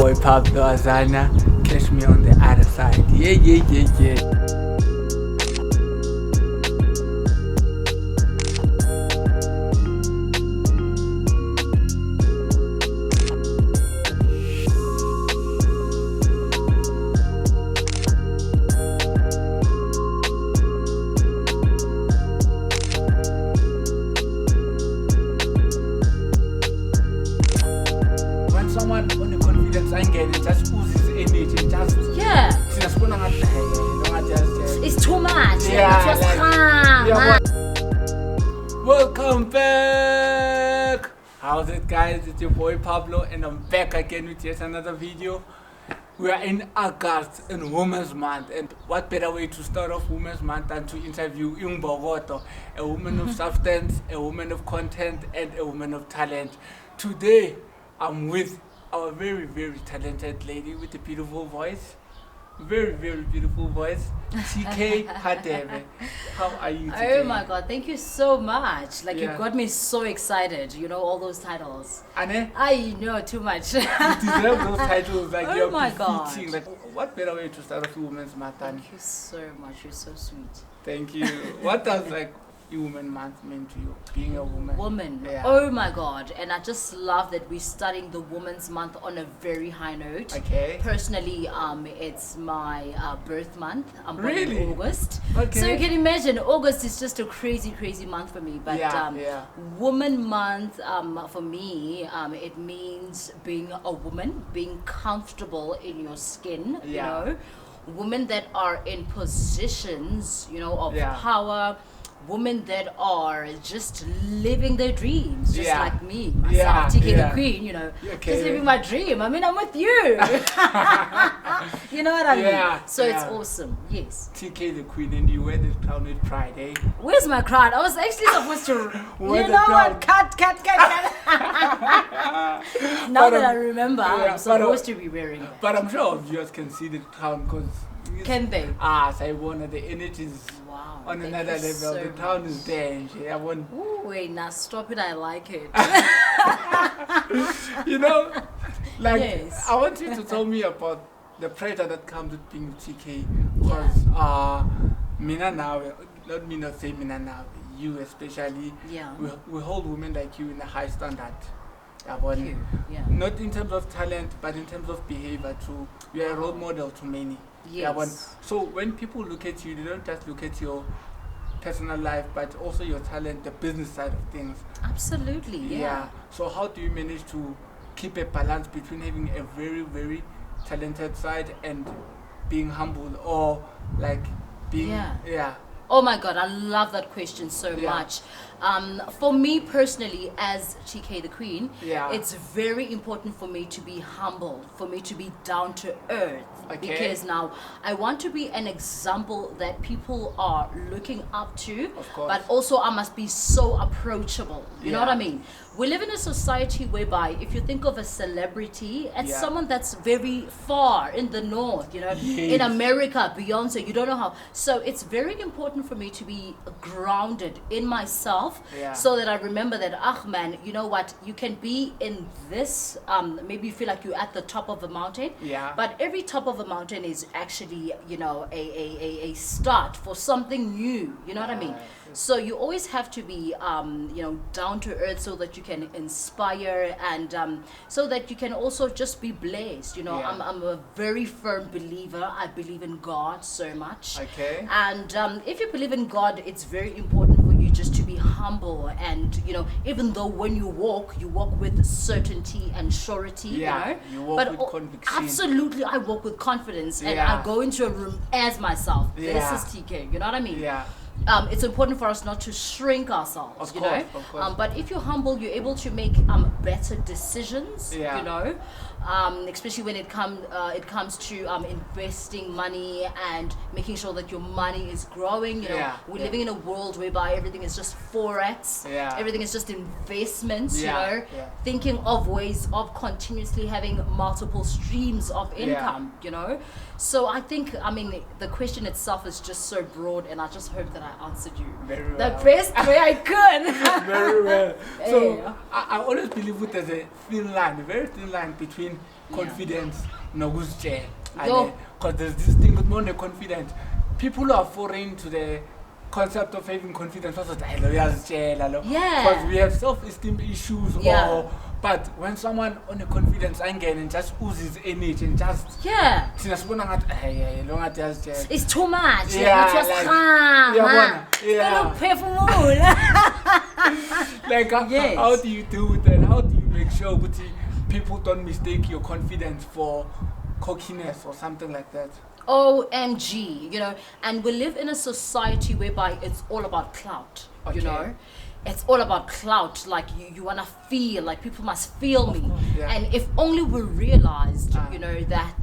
boy Pablo Azana. Catch me on the other side. Yeah. Someone on the confidence I get it just oozes energy, just it's too much. Welcome back. How's it, guys? It's your boy Pablo, and I'm back again with yet another video. We are in August, in Women's Month, and what better way to start off Women's Month than to interview Yung Bogoto, a woman of substance, a woman of content, and a woman of talent. Today, I'm with our very, very talented lady with a beautiful voice. Very, very beautiful voice. Teekaythequeen. How are you today? Oh my God, thank you so much. You got me so excited. You know, all those titles. Anne? I know too much. You deserve those titles. Oh my God. What better way to start off Women's Month? Thank you so much. You're so sweet. Thank you. What does Women Month mean to you, being a woman? Yeah. Oh my God. And I just love that we're starting the Women's Month on a very high note. Okay. Personally, it's my birth month. I'm born in August. Okay. So you can imagine, August is just a crazy month for me. But Woman Month, for me, it means being a woman, being comfortable in your skin, you know. Women that are in positions, you know, of power. Women that are just living their dreams, just like me, myself, Teekaythequeen, you know, just living my dream. I mean, I'm with you. You know what I mean? So it's awesome, yes. Teekaythequeen, and you wear the crown with pride, eh? Where's my crown? I was actually supposed to, you know what, cut. Now that I remember, I'm supposed to be wearing it. But I'm sure viewers can see the crown because... Can they? I want the energies on another level. So the town is there. I want. Ooh, wait, now stop it. I like it. You know, I want you to tell me about the pressure that comes with being TK. Because Mina now, let me not say Mina now, you especially, we hold women like you in a high standard. Not in terms of talent, but in terms of behavior too. You are a role model to many. Yes. So when people look at you, they don't just look at your personal life, but also your talent, the business side of things. Absolutely, yeah. So how do you manage to keep a balance between having a very, very talented side and being humble, or being Oh my God, I love that question so much. For me personally, as Teekaythequeen, it's very important for me to be humble, for me to be down to earth. Because now I want to be an example that people are looking up to, but also I must be so approachable. You know what I mean? We live in a society whereby if you think of a celebrity, it's someone that's very far in the north, you know, in America, Beyonce, you don't know how. So it's very important for me to be grounded in myself so that I remember that, man, you know what, you can be in this, maybe you feel like you're at the top of a mountain, but every top of a mountain is actually, you know, a start for something new, you know what I mean? So you always have to be, you know, down to earth so that you can inspire and so that you can also just be blessed. You know, I'm a very firm believer. I believe in God so much. And if you believe in God, it's very important for you just to be humble. And, you know, even though when you walk with certainty and surety, you know. You walk with conviction. Absolutely, I walk with confidence. And I go into a room as myself. This is TK, you know what I mean? It's important for us not to shrink ourselves, you know. But if you're humble, you're able to make better decisions, you know. Especially when it comes to investing money and making sure that your money is growing. You know, we're living in a world whereby everything is just forex, everything is just investments. You know, thinking of ways of continuously having multiple streams of income. You know, so I think the question itself is just so broad, and I just hope that I answered you Very the well. best way I could. Very well. So Yeah. I always believe it as a thin line, a very thin line between confidence and Augustine. Yo. Because there's this thing with more confidence. People who are foreign to the concept of having confidence. Yeah. Because we have self-esteem issues. Yeah. But when someone on a confidence angle and just oozes energy and just Yeah. it's It's too much. Yeah, It was like- calm. yeah. Like Yes. how do you deal with that? How do you make sure that people don't mistake your confidence for cockiness or something like that? OMG, you know, and we live in a society whereby it's all about clout, you Okay. know. It's all about clout, like you want to feel, like people must feel me. yeah. And if only we realized, you know, that,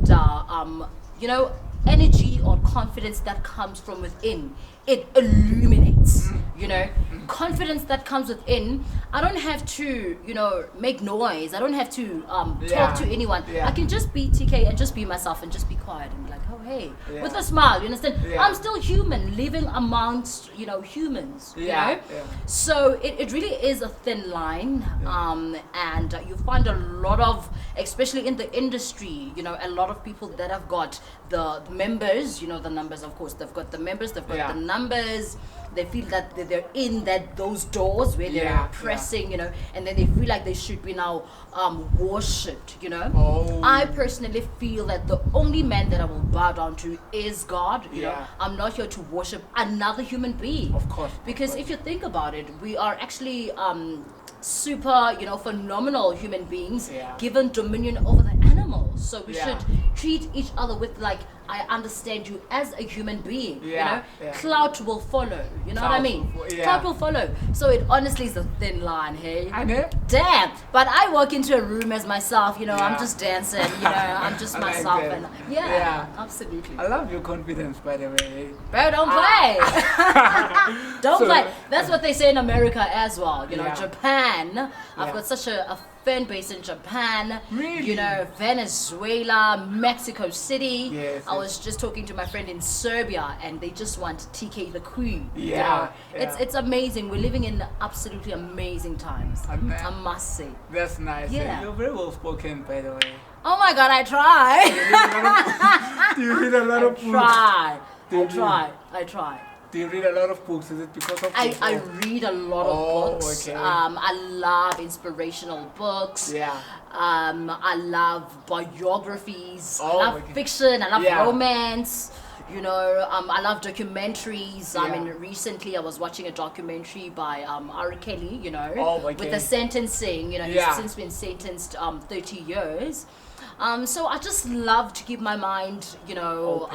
you know, energy or confidence that comes from within, it illuminates, you know. Confidence that comes within, I don't have to, you know, make noise. I don't have to talk to anyone. Yeah. I can just be TK and just be myself and just be quiet and be like, oh, hey, Yeah. with a smile, you understand? Yeah. I'm still human, living amongst, you know, humans, you know? Yeah. So it really is a thin line, and you find a lot of, especially in the industry, you know, a lot of people that have got the members, you know, the numbers, of course, they've got the members, they've got the numbers, they feel that they're in those doors where they're pressing, you know, and then they feel like they should be now worshipped, you know. Oh. I personally feel that the only man that I will bow down to is God, you know. Yeah. I'm not here to worship another human being. Of course. Because if you think about it, we are actually super, you know, phenomenal human beings given dominion over the animals. So we should treat each other with like, I understand you as a human being, you know. Clout will follow, you know what I mean? Clout will follow. So it honestly is a thin line, hey? I know. Damn, but I walk into a room as myself, you know, I'm just dancing, you know, I'm just I like myself, that. and absolutely. I love your confidence, by the way. Bro, don't play. Don't So- play. That's what they say in America as well. You know, Yeah. Japan. I've got such a fan base in Japan. Really? You know, Venezuela, Mexico City. Yes, I was just talking to my friend in Serbia, and they just want Teekaythequeen. you Yeah, know. yeah. It's amazing. We're living in absolutely amazing times. Amen. I must say. That's nice. Yeah. You're very well spoken, by the way. Oh my God, I try. Do you read a lot of books? I try. Do you read a lot of books? Is it because of I read a lot of books. Okay. I love inspirational books. Yeah. I love biographies. I Oh, love okay. fiction. I love Yeah. romance. You know, I love documentaries. I Yeah. mean, recently I was watching a documentary by R. Kelly, you know, Oh, okay. with the sentencing. You know, he's Yeah. since been sentenced 30 years. So I just love to keep my mind, you know,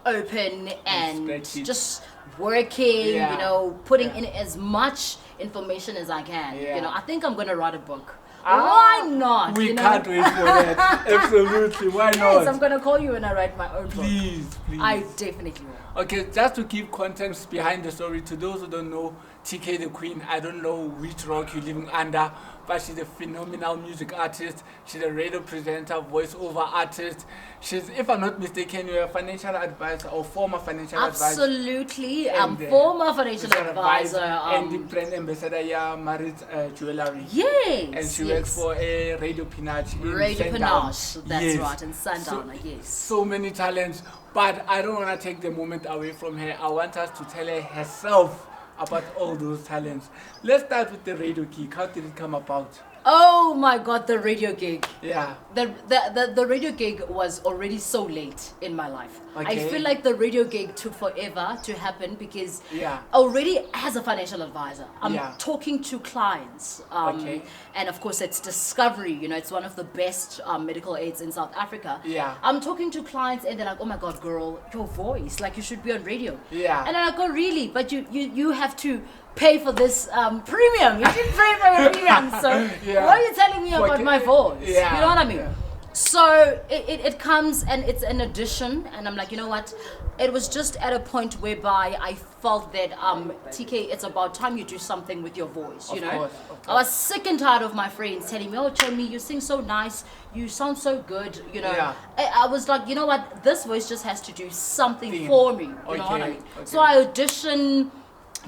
open and spreadsheets. just working, Yeah. you know, putting in as much information as I can. Yeah. You know, I think I'm gonna write a book. Ah, Why not? We you know? can't wait for that. Absolutely. Why Yes, not? I'm gonna call you when I write my own book. Please, please. I definitely will. Okay, just to keep context behind the story, to those who don't know Teekaythequeen, I don't know which rock you're living under, but she's a phenomenal music artist. She's a radio presenter, voiceover artist. She's, if I'm not mistaken, you're a financial advisor or former financial advisor. Absolutely. And, I'm former financial advisor. and the brand ambassador, Maritz Jewelery. Yes. And she yes. works for a Radio Panache. in Radio Sundown. Panache. That's Yes. right, in Sundowner, yes. So many talents, but I don't want to take the moment away from her. I want us to tell her herself about all those talents. Let's start with the radio gig. How did it come about? Oh my God, the radio gig. Yeah. The radio gig was already so late in my life. Okay. I feel like the radio gig took forever to happen because Yeah. already as a financial advisor, I'm Yeah. talking to clients. Okay. And of course, it's Discovery. You know, it's one of the best medical aids in South Africa. Yeah. I'm talking to clients and they're like, oh my God, girl, your voice, like you should be on radio. Yeah. And I'm like, oh really? But you have to pay for this premium. You didn't pay for your premium. So Yeah. why are you telling me about Forget my it. voice? Yeah. You know what I mean? Yeah. So it comes and it's an audition, and I'm like, you know what? It was just at a point whereby I felt that TK, it's about time you do something with your voice. You know, of course. I was sick and tired of my friends telling me, "Oh, Chomi, you sing so nice, you sound so good." You know, Yeah. I was like, you know what? This voice just has to do something for me. You know what I mean? Okay. So I audition.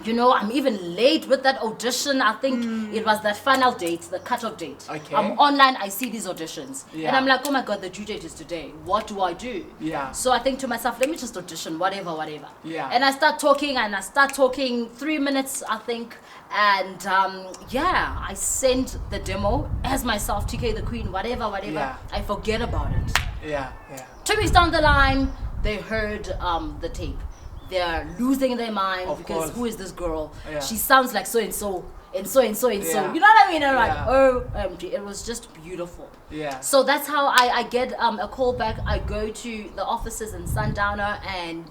You know, I'm even late with that audition. I think it was that final date, the cutoff date. Okay. I'm online, I see these auditions. Yeah. And I'm like, oh my God, the due date is today. What do I do? Yeah. So I think to myself, let me just audition, whatever. Yeah. And I start talking, 3 minutes, I think. And I sent the demo as myself, Teekaythequeen, whatever. Yeah. I forget about it. Yeah. 2 weeks down the line, they heard the tape. They're losing their mind Of because course. who is this girl? Yeah. She sounds like so and so and so and so and so. Yeah. You know what I mean? I'm Yeah. like, oh, it was just beautiful. Yeah. So that's how I get a call back. I go to the offices in Sundowner, and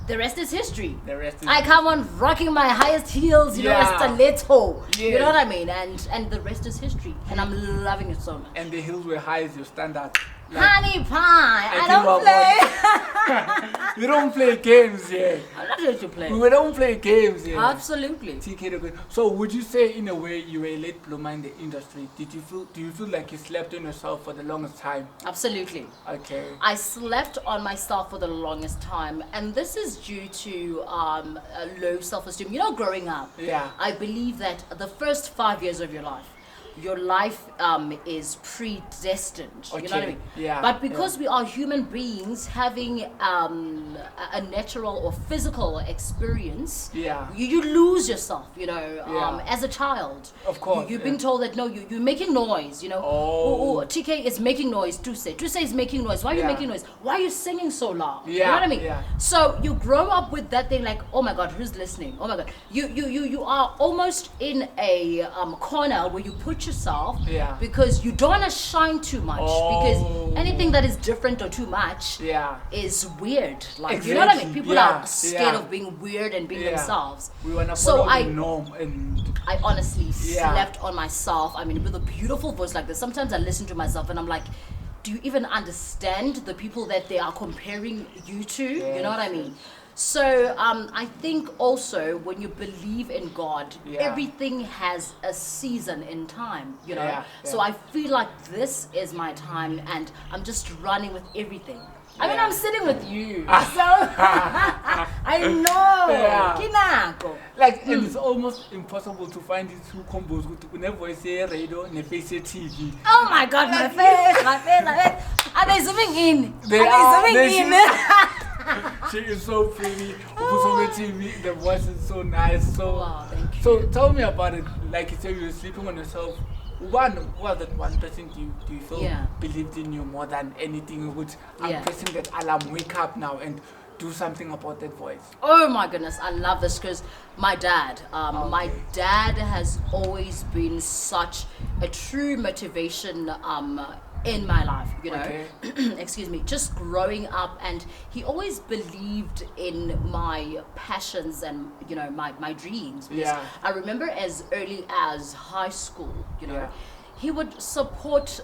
the rest is history. I come on rocking my highest heels, you know, a stiletto. Yes. You know what I mean? And the rest is history. And I'm loving it so much. And the heels were high as your standard. Honey pie, I don't play. You don't play games here. I'm not here to play. We don't play games here. Absolutely. Teekaythequeen. So would you say in a way you were a late bloomer in the industry? Do you feel like you slept on yourself for the longest time? Absolutely. Okay. I slept on myself for the longest time, and this is due to a low self-esteem. You know, growing up, Yeah. I believe that the first 5 years of your life is predestined. You know what I Okay. mean? Yeah. But because we are human beings having a natural or physical experience, Yeah. you lose yourself. You know, Yeah. as a child. Of course, You're yeah. being told that no, you're making noise. You know, Oh. TK is making noise. Tuse is making noise. Why are you Yeah. making noise? Why are you singing so loud? You Yeah, know what I mean? yeah. So you grow up with that thing like, oh my God, who's listening? Oh my God, you are almost in a corner where you put yourself, Yeah. because you don't want to shine too much, Oh. because anything that is different or too much Yeah. is weird. Like, you know what I mean? Exactly. People Yeah, are scared yeah. of being weird and being Yeah. themselves. We wanna So follow I- the norm and I honestly Yeah. slept on myself. I mean, with a beautiful voice like this, sometimes I listen to myself and I'm like, do you even understand the people that they are comparing you to? You know what I mean? So I think also when you believe in God, Yeah. everything has a season in time, you know? Yeah, So yeah. I feel like this is my time and I'm just running with everything. I mean, Yeah. I'm sitting with you. So I know. Yeah. Kinako. like and it's almost impossible to find these two combos whenever I say radio and face TV. Oh my God, my face. Are they zooming in? They are are. they They zooming in? She is so pretty. Also TV, the voice is so nice. So Wow, thank you. So tell me about it. Like you said, you were sleeping on yourself. Was that one person do you feel Yeah. believed in you more than anything? Which I'm Yeah. pressing that alarm, wake up now and do something about that voice. Oh my goodness, I love this because my dad has always been such a true motivation in my life, you know. Okay. Excuse me, just growing up, and he always believed in my passions and, you know, my dreams. Because Yeah. I remember as early as high school, you know, Yeah. he would support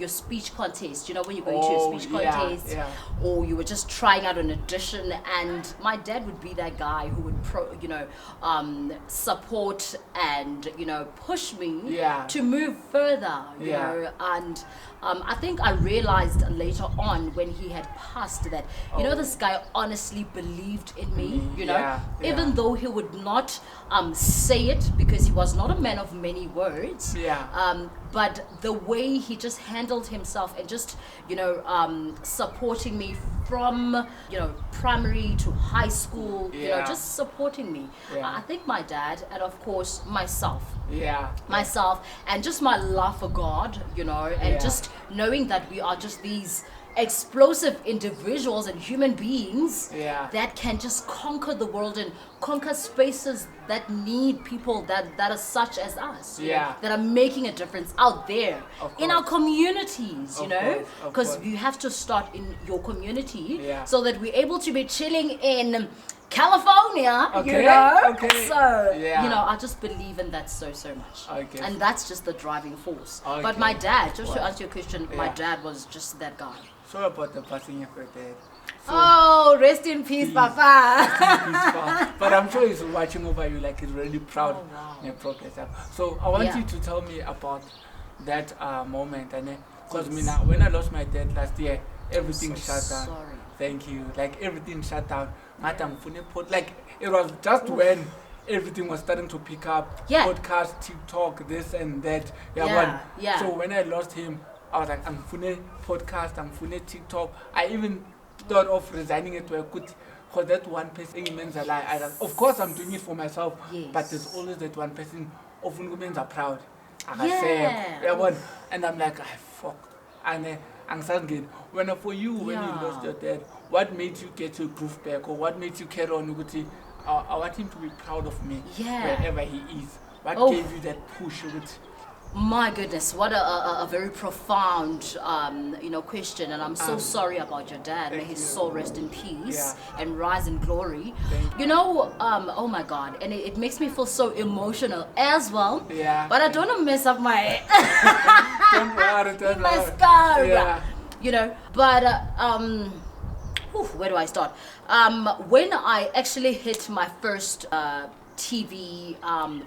your speech contest, you know, when you're going to Oh, a speech yeah, contest, yeah. or you were just trying out an audition, and my dad would be that guy who would support and, you know, push me Yeah. to move further, you Yeah. know. And I think I realized later on when he had passed that, you know, this guy honestly believed in me, you know, Yeah, yeah. even though he would not say it because he was not a man of many words. Yeah. But the way he just handled himself and just, you know, supporting me from, you know, primary to high school, you know, Yeah. just supporting me. Yeah. I think my dad, and of course myself, Yeah. and just my love for God, you know, and Yeah. just knowing that we are just these explosive individuals and human beings Yeah. that can just conquer the world and conquer spaces that need people that are such as us, you know, Yeah. that are making a difference out there Of in course. our communities, you Of know, course, of because course. you have to start in your community Yeah. so that we're able to be chilling in California, Okay, you know. okay. So Yeah. you know, I just believe in that so much. Okay. And that's just the driving force. Okay. But my dad, just to answer your question, my Yeah. dad was just that guy. So about the passing of your dad. So, Oh, rest in peace, Papa. but I'm sure he's watching over you, like he's really proud Oh, wow. of your progress. So I want Yeah. you to tell me about that moment, and because Yes. when I lost my dad last year, everything So shut down. sorry. Thank you. Like everything shut down. Like it was just when everything was starting to pick up. Yeah. Podcast, TikTok, this and that. Yeah, yeah. So when I lost him, I was like, I'm funny podcast, I'm funny TikTok. I even thought of resigning it to a good, because that one person means a lot. Of course, I'm doing it for myself, Yes. but there's always that one person of women are proud. Yeah. And I'm like, fuck. And I'm saying, when for you, when you Yeah. lost your dad, what made you get your groove back, or what made you carry on? I want him to be proud of me Yeah. wherever he is. What Oh. gave you that push? My goodness, what a very profound question, and I'm so sorry about your dad. May Thank his you. soul rest in peace Yeah. and rise in glory. Thank You know, oh my God, and it makes me feel so emotional as well. Yeah. But I don't want to mess up my Don't worry, don't my worry. scar. Yeah. You know, but where do I start? When I actually hit my first TV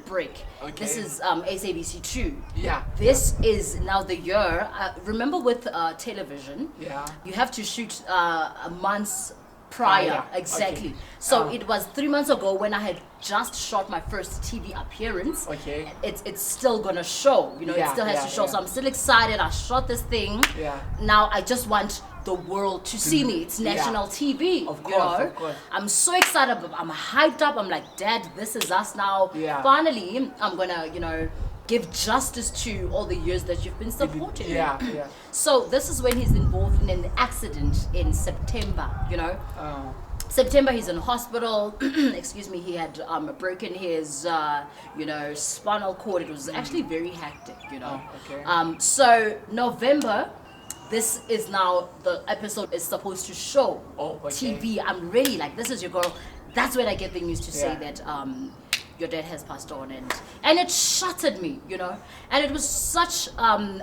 break. Okay. This is SABC2. Yeah. This is now the year. Remember with television, Yeah. you have to shoot a months prior. Okay. Exactly. So Oh. it was 3 months ago when I had just shot my first TV appearance. Okay. It's still gonna show, you know, it Yeah, still has yeah, to show. yeah. So I'm still excited. I shot this thing. Yeah. Now I just want the world to see me. It's Yeah. national TV. Of you course, know? of course. I'm so excited. I'm hyped up. I'm like, Dad, this is us now. Yeah. Finally, I'm gonna, give justice to all the years that you've been supporting me. Yeah, yeah. So this is when he's involved in an accident in September, Oh. September, he's in hospital. Excuse me, he had broken his, spinal cord. It was actually very hectic, Oh, okay. So November, this is now the episode is supposed to show. Oh, okay. TV. I'm ready. Like, this is your girl. That's when I get the news to say Yeah. that your dad has passed on, and it shattered me, And it was such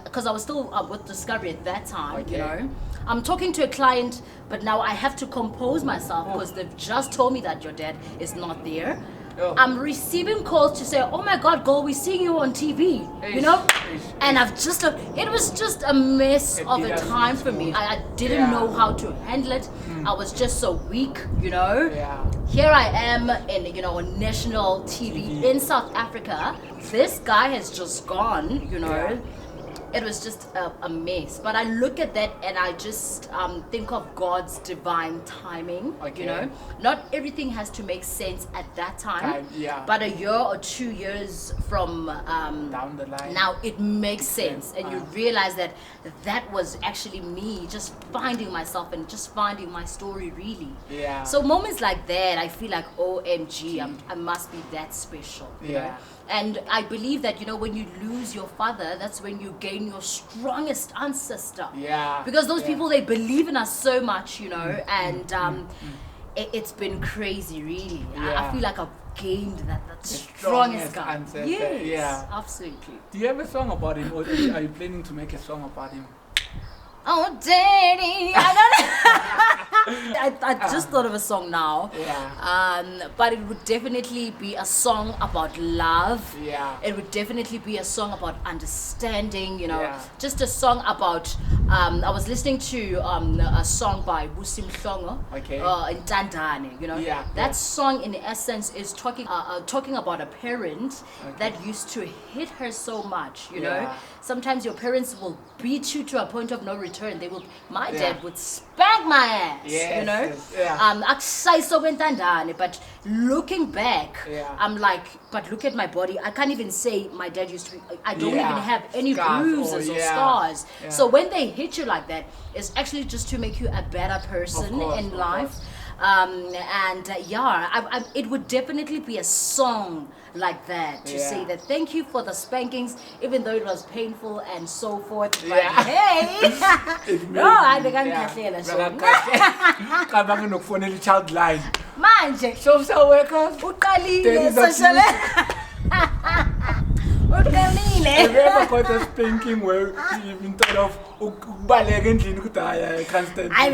because I was still with Discovery at that time, Okay. I'm talking to a client, but now I have to compose myself because they've just told me that your dad is not there. Oh. I'm receiving calls to say, "Oh my God, girl, we're seeing you on TV," Eish, eish, And I've just, it was just a mess It of a did time a for me. smooth. I didn't Yeah. know how to handle it. I was just so weak, Yeah. Here I am in, on national TV in South Africa. This guy has just gone, Yeah. It was just a mess. But I look at that and I just think of God's divine timing, Okay. Not everything has to make sense at that time. Yeah. But a year or 2 years from Down the line. now it makes sense, and you Ah. realize that was actually me just finding myself and just finding my story, really. Yeah. So moments like that, I feel like OMG, I must be that special. you know? Yeah. And I believe that when you lose your father, that's when you gain your strongest ancestor. Yeah. Because those Yeah. people, they believe in us so much, and it's been crazy, really. I Yeah. feel like I've gained that strongest strongest guy. ancestor, Yes, yeah. absolutely. Do you have a song about him, or are you planning to make a song about him? Oh, daddy, I don't know. I just thought of a song now. Yeah. But it would definitely be a song about love. Yeah. It would definitely be a song about understanding, Yeah. Just a song about, I was listening to a song by Busim Hlongo, Okay. in Tandane, Yeah, That yeah. song in essence is talking about a parent that used to hit her so much, Yeah. Sometimes your parents will beat you to a point of no return. My Yeah. dad would spank my ass, Yes, yes, yeah. Akusayiso kwentandane, but looking back, Yeah. I'm like, but look at my body. I can't even say my dad used to be, I don't Yeah. even have any Scars, bruises or yeah. scars. Yeah. So when they hit you like that, it's actually just to make you a better person Of course, in of life. course. It would definitely be a song like that to say that thank you for the spankings, even though it was painful and so forth. But hey, no, I can't child line. Manje, Social workers. Have you ever got a spanking where you even thought of constantly? I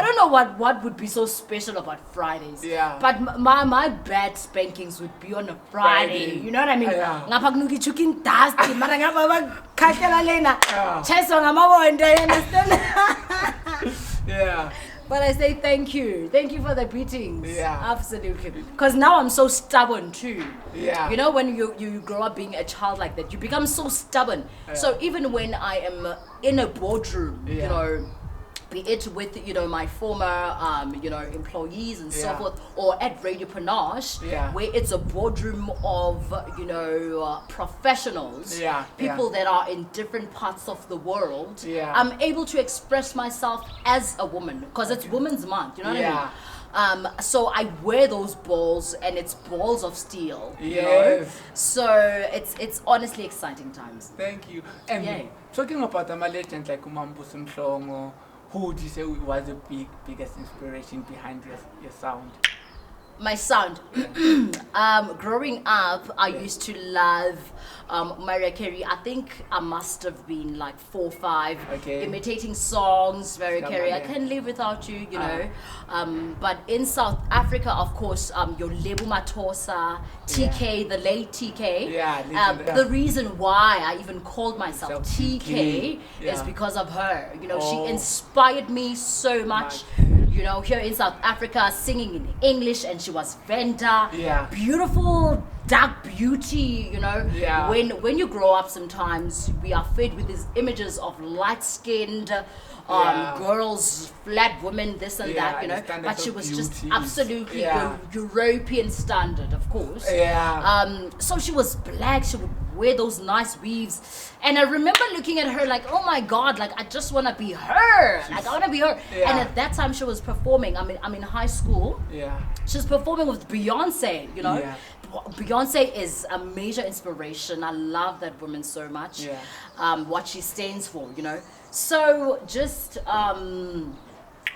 don't know what would be so special about Fridays. Yeah. But my bad spankings would be on a Friday. You know what I mean? Yeah. But I say thank you. Thank you for the beatings. Yeah. Absolutely. Because now I'm so stubborn too. Yeah. You know, when you grow up being a child like that, you become so stubborn. Yeah. So even when I am in a boardroom, you know, be it with, you know, my former, you know, employees and so forth, or at Radio Panache, where it's a boardroom of, you know, professionals, people that are in different parts of the world, I'm able to express myself as a woman, because it's Women's Month, you know what I mean? So I wear those balls, and it's balls of steel. You know? So it's honestly exciting times. Thank you. And talking about a legend like Ambassador, who would you say was the biggest inspiration behind your sound? My sound. Growing up, I used to love Mariah Carey. I think I must have been like 4 or 5, imitating songs. Mariah Carey, I Can't Live Without You, you know. But in South Africa, of course, your Lebu Matosa, TK, the late TK. The reason why I even called myself TK is because of her. You know, she inspired me so much. You know, here in South Africa, singing in English, and she was Venda, beautiful, dark beauty. You know, when you grow up, sometimes we are fed with these images of light-skinned girls, flat women, this and that. You know, but she was just absolutely European standard, of course. So she was black. She would wear those nice weaves, and I remember looking at her like, oh my God, like I just want to be her. Like I want to be her. And at that time, she was performing. I'm in high school. She was performing with Beyonce. You know, Beyonce is a major inspiration. I love that woman so much. What she stands for. You know, so just.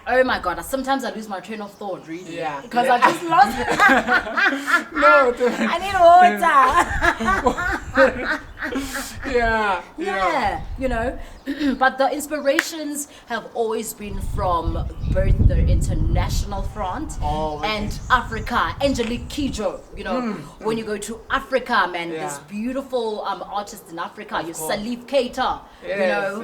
Oh my God! Sometimes I lose my train of thought, really. Because I just lost it. No, I need water. You know, but the inspirations have always been from both the international front and Africa. Angelique Kidjo, you know, when you go to Africa, man, there's beautiful artists in Africa. You Salif Keita, you know,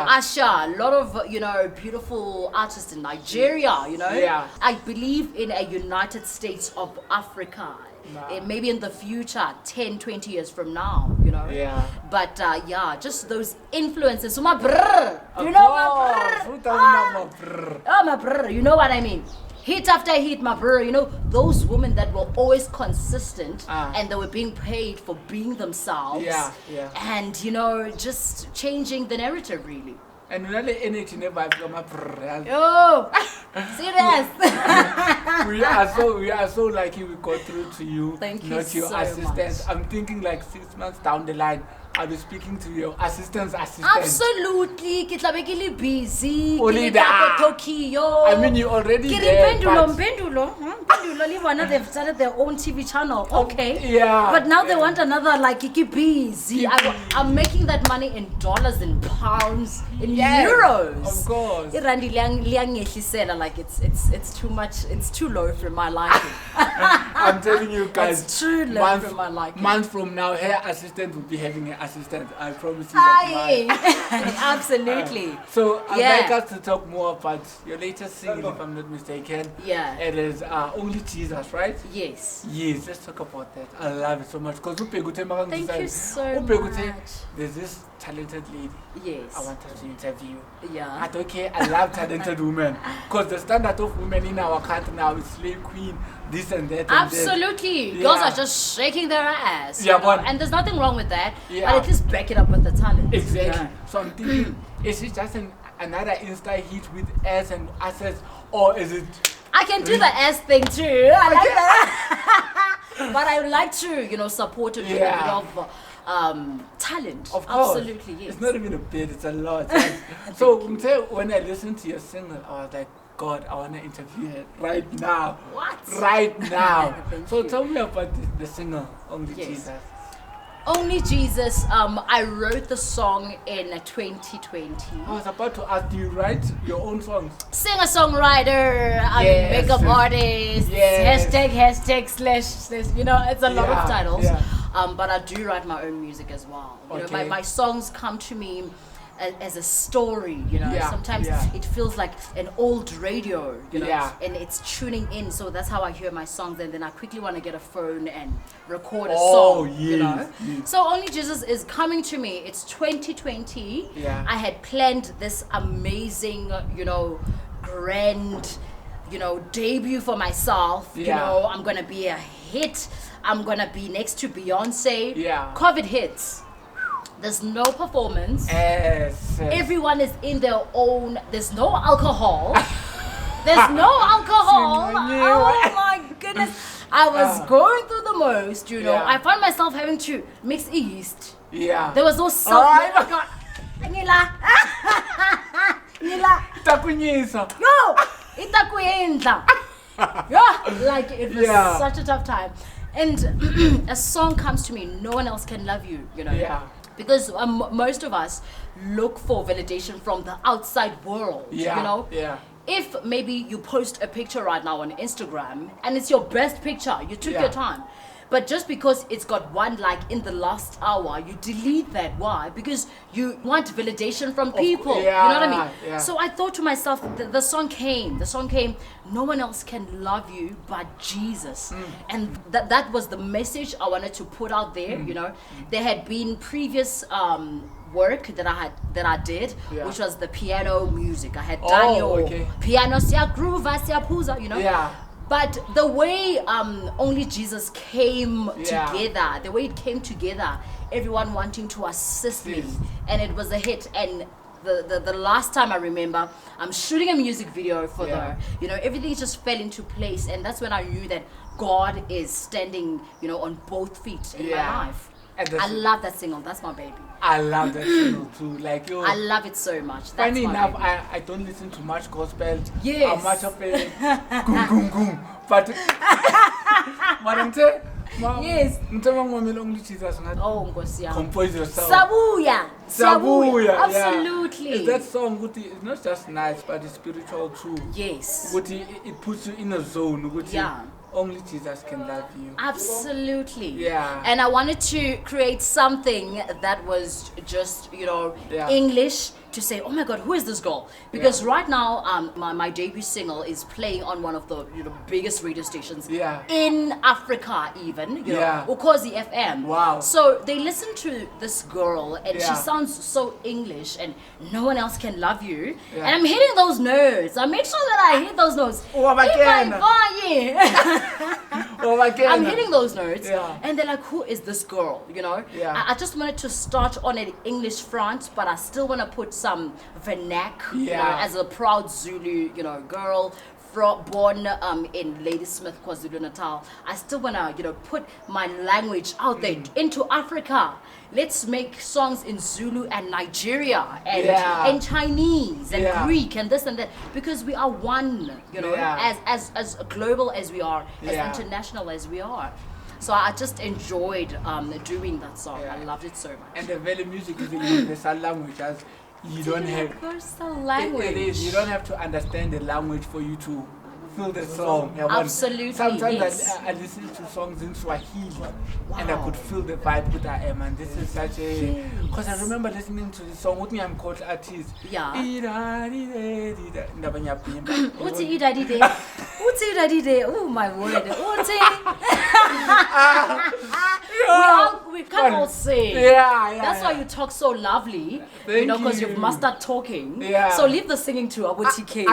Asha, a lot of, you know, beautiful artists in Nigeria, you know. I believe in a United States of Africa. Maybe in the future, 10, 20 years from now, you know. But just those influences. So my brr, you know my brr. Oh my brr, you know what I mean. Hit after hit, my brr. You know, those women that were always consistent and they were being paid for being themselves. And, you know, just changing the narrative, really. And really energy never come up. Oh, serious. we are so lucky we got through to you. Thank you not your so assistant. much. I'm thinking like 6 months down the line, I'll be speaking to your assistant's assistant. Absolutely. Ke tla be ke le busy. Only Ke le that. ka Tokyo. I mean, you already Ke there. Pendulo, le bona, they've started their own TV channel. Okay. But now they want another, like, keep busy. I'm making that money in dollars, in pounds, in euros. Of course. Like it's too much. It's too low for my liking. I'm telling you guys, it's too low for my liking. Months from now, her assistant will be having an assistant. I promise you that. Absolutely. So I'd like us to talk more about your latest single, if I'm not mistaken. It is Only Jesus, right? Yes. Yes, let's talk about that. I love it so much. Because thank you so much. There's this talented lady. Yes. I want her to interview. Yeah. I love talented women. Because the standard of women in our country now is slave queen, this and that. Absolutely. And girls are just shaking their ass. Yeah, you know? And there's nothing wrong with that. Yeah. But at least back it up with the talent. Exactly. So I'm thinking, is it just an another Insta hit with S and assets, or is it? I can do the S thing too. I like that. But I would like to, support it with a bit of talent. Of course. Absolutely, yes. It's not even a bit, it's a lot. So when I listened to your single, I was like, God, I want to interview her right now. What? Right now. So you. tell me about the single, Only Jesus. Only Jesus, I wrote the song in 2020. I was about to ask, do you write your own songs? Singer-songwriter, makeup artist, hashtag, slash, it's a lot of titles. Yeah. But I do write my own music as well. My songs come to me as a story, sometimes it feels like an old radio, and it's tuning in, so that's how I hear my songs, and then I quickly want to get a phone and record a song, Yes. So Only Jesus is coming to me. It's 2020. I had planned this amazing, grand, debut for myself. I'm gonna be a hit. I'm gonna be next to Beyonce. COVID hits. There's no performance. Everyone is in their own. There's no alcohol. There's no alcohol. Oh my goodness. I was going through the most, I found myself having to mix yeast. There was no self. Oh my God. No. Like it was such a tough time. And a song comes to me, no one else can love you, Because most of us look for validation from the outside world, If maybe you post a picture right now on Instagram and it's your best picture, you took your time. But just because it's got one like in the last hour, you delete that. Why? Because you want validation from people. You know what I mean? So I thought to myself, the song came. No one else can love you but Jesus. And that was the message I wanted to put out there. There had been previous work that I did, which was the piano music. I had done piano, siya groove, siya puza, But the way Only Jesus came together, the way it came together, everyone wanting to assist me, and it was a hit. And the last time I remember, I'm shooting a music video for her. Everything just fell into place, and that's when I knew that God is standing, on both feet in my life. I love that single. That's my baby. I love that single too. I love it so much. That's funny enough, I don't listen to much gospel. I'm much of a goom. But I'm saying, Only Jesus. Compose yourself. Sabuya. Absolutely. Is that song? It's not just nice, but it's spiritual too. Yes. It puts you in a zone. Only Jesus can love you. Absolutely. And I wanted to create something that was just, English, to say, oh my God, who is this girl? Because right now, my debut single is playing on one of the biggest radio stations in Africa, even, Ukozi FM. Wow. So they listen to this girl, and she sounds so English, and no one else can love you. And I'm hitting those notes. I make sure that I hit those notes. I'm hitting those notes, and they're like, who is this girl? I just wanted to start on an English front, but I still want to put some vernac, as a proud Zulu, girl born in Ladysmith, KwaZulu-Natal. I still want to, put my language out there into Africa. Let's make songs in Zulu and Nigeria and Chinese and Greek and this and that, because we are one, as global as we are, as international as we are. So I just enjoyed doing that song. I loved it so much. And the very music is a universal language, as you don't have universal language. It is. You don't have to understand the language for you to feel the song. Absolutely. Sometimes I listen to songs in Swahili and I could feel the vibe with I am, and this is such a, because I remember listening to the song with me. I'm called artist. Oh my word. We can't all sing. That's why you talk so lovely. Because you've mastered talking. So leave the singing to TK.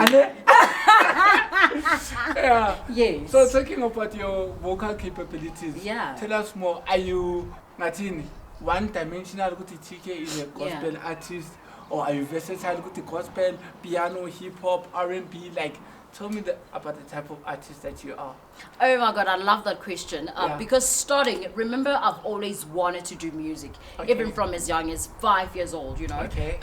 Yes. So talking about your vocal capabilities, tell us more. Are you one-dimensional? TK is a gospel artist, or are you versatile with the gospel, piano, hip hop, R&B? Like, tell me about the type of artist that you are. Oh my God, I love that question. Because starting, remember, I've always wanted to do music, even from as young as 5 years old, you know. Okay.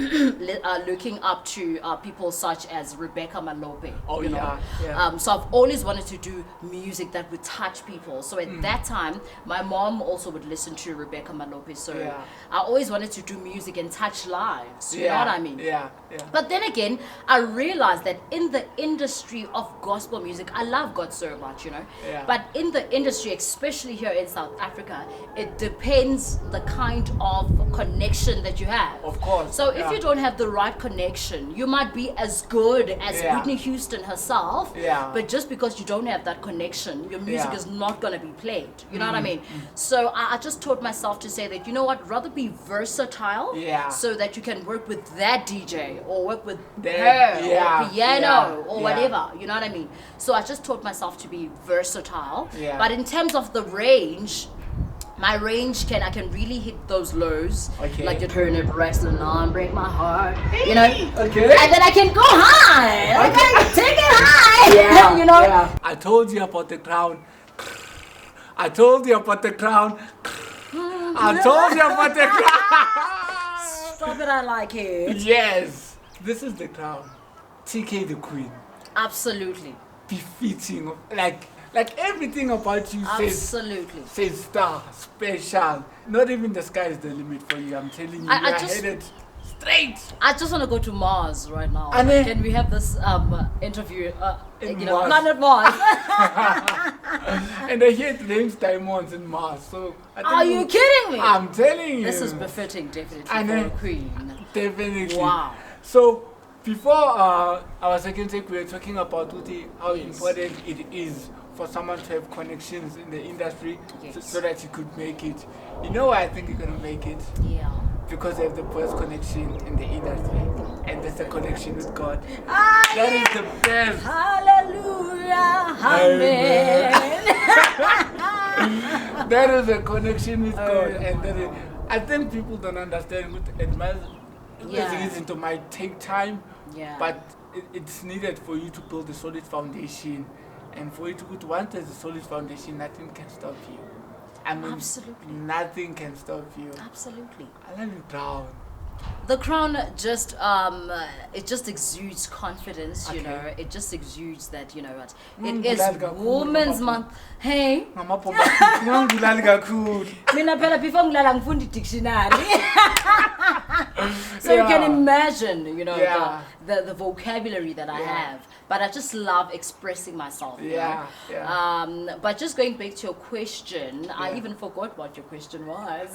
Looking up to people such as Rebecca Malope. Oh, you know? Yeah. So I've always wanted to do music that would touch people. So at that time, my mom also would listen to Rebecca Malope. So I always wanted to do music and touch lives. You know what I mean? Yeah. But then again, I realized that in the industry of gospel music, I love God so much, you know. But in the industry, especially here in South Africa, it depends the kind of connection that you have. Of course. So if you don't have the right connection, you might be as good as Whitney Houston herself, but just because you don't have that connection, your music is not going to be played. You know what I mean? So I just taught myself to say that, you know what, rather be versatile so that you can work with that DJ or work with her or piano or whatever. You know what I mean? So I just taught myself to be versatile. But in terms of the range, my range I can really hit those lows, like you turn it wrestling on, break my heart, you know. And then I can go high. I can take it high. You know. I told you about the crown. I told you about the crown. I told you about the crown. Stop it! I like it. Yes, this is the crown. Teekaythequeen. Absolutely. Befitting, like everything about you says star, special. Not even the sky is the limit for you. I'm telling you, I just headed straight. I just want to go to Mars right now. Can we have this interview? You know, not Mars. And I hear it rains diamonds in Mars. So are you kidding me? I'm telling you. This is befitting, definitely, for a queen. Definitely. Wow. So before our second take, we were talking about how important it is for someone to have connections in the industry so that you could make it. You know why I think you're going to make it? Yeah. Because they have the best connection in the industry, and that's the connection with God. That is the best. Hallelujah. Amen. That is a connection with God, and that is, I think people don't understand. It might take time, but it's needed for you to build a solid foundation, and for you to put once there's a solid foundation, nothing can stop you. I mean, absolutely. Nothing can stop you. Absolutely. I love you, Crown. The crown just it just exudes confidence, you know. It just exudes that, you know what, it is Women's Month. Hey. Mina phela before ngilala ngifundi dictionary. So you can imagine, you know, the vocabulary that I have. But I just love expressing myself. But just going back to your question, I even forgot what your question was.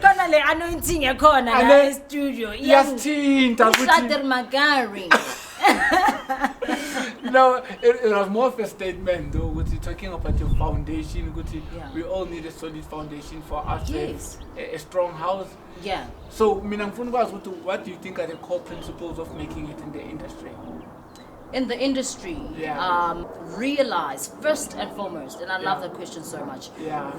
Kanale anointing yakhona la studio. Yasithinta Magari. No, it was more of a statement though, with you talking about your foundation. We all need a solid foundation for us to have a strong house. Yeah. So, what do you think are the core principles of making it in the industry? In the industry, realize first and foremost, and I love that question so much.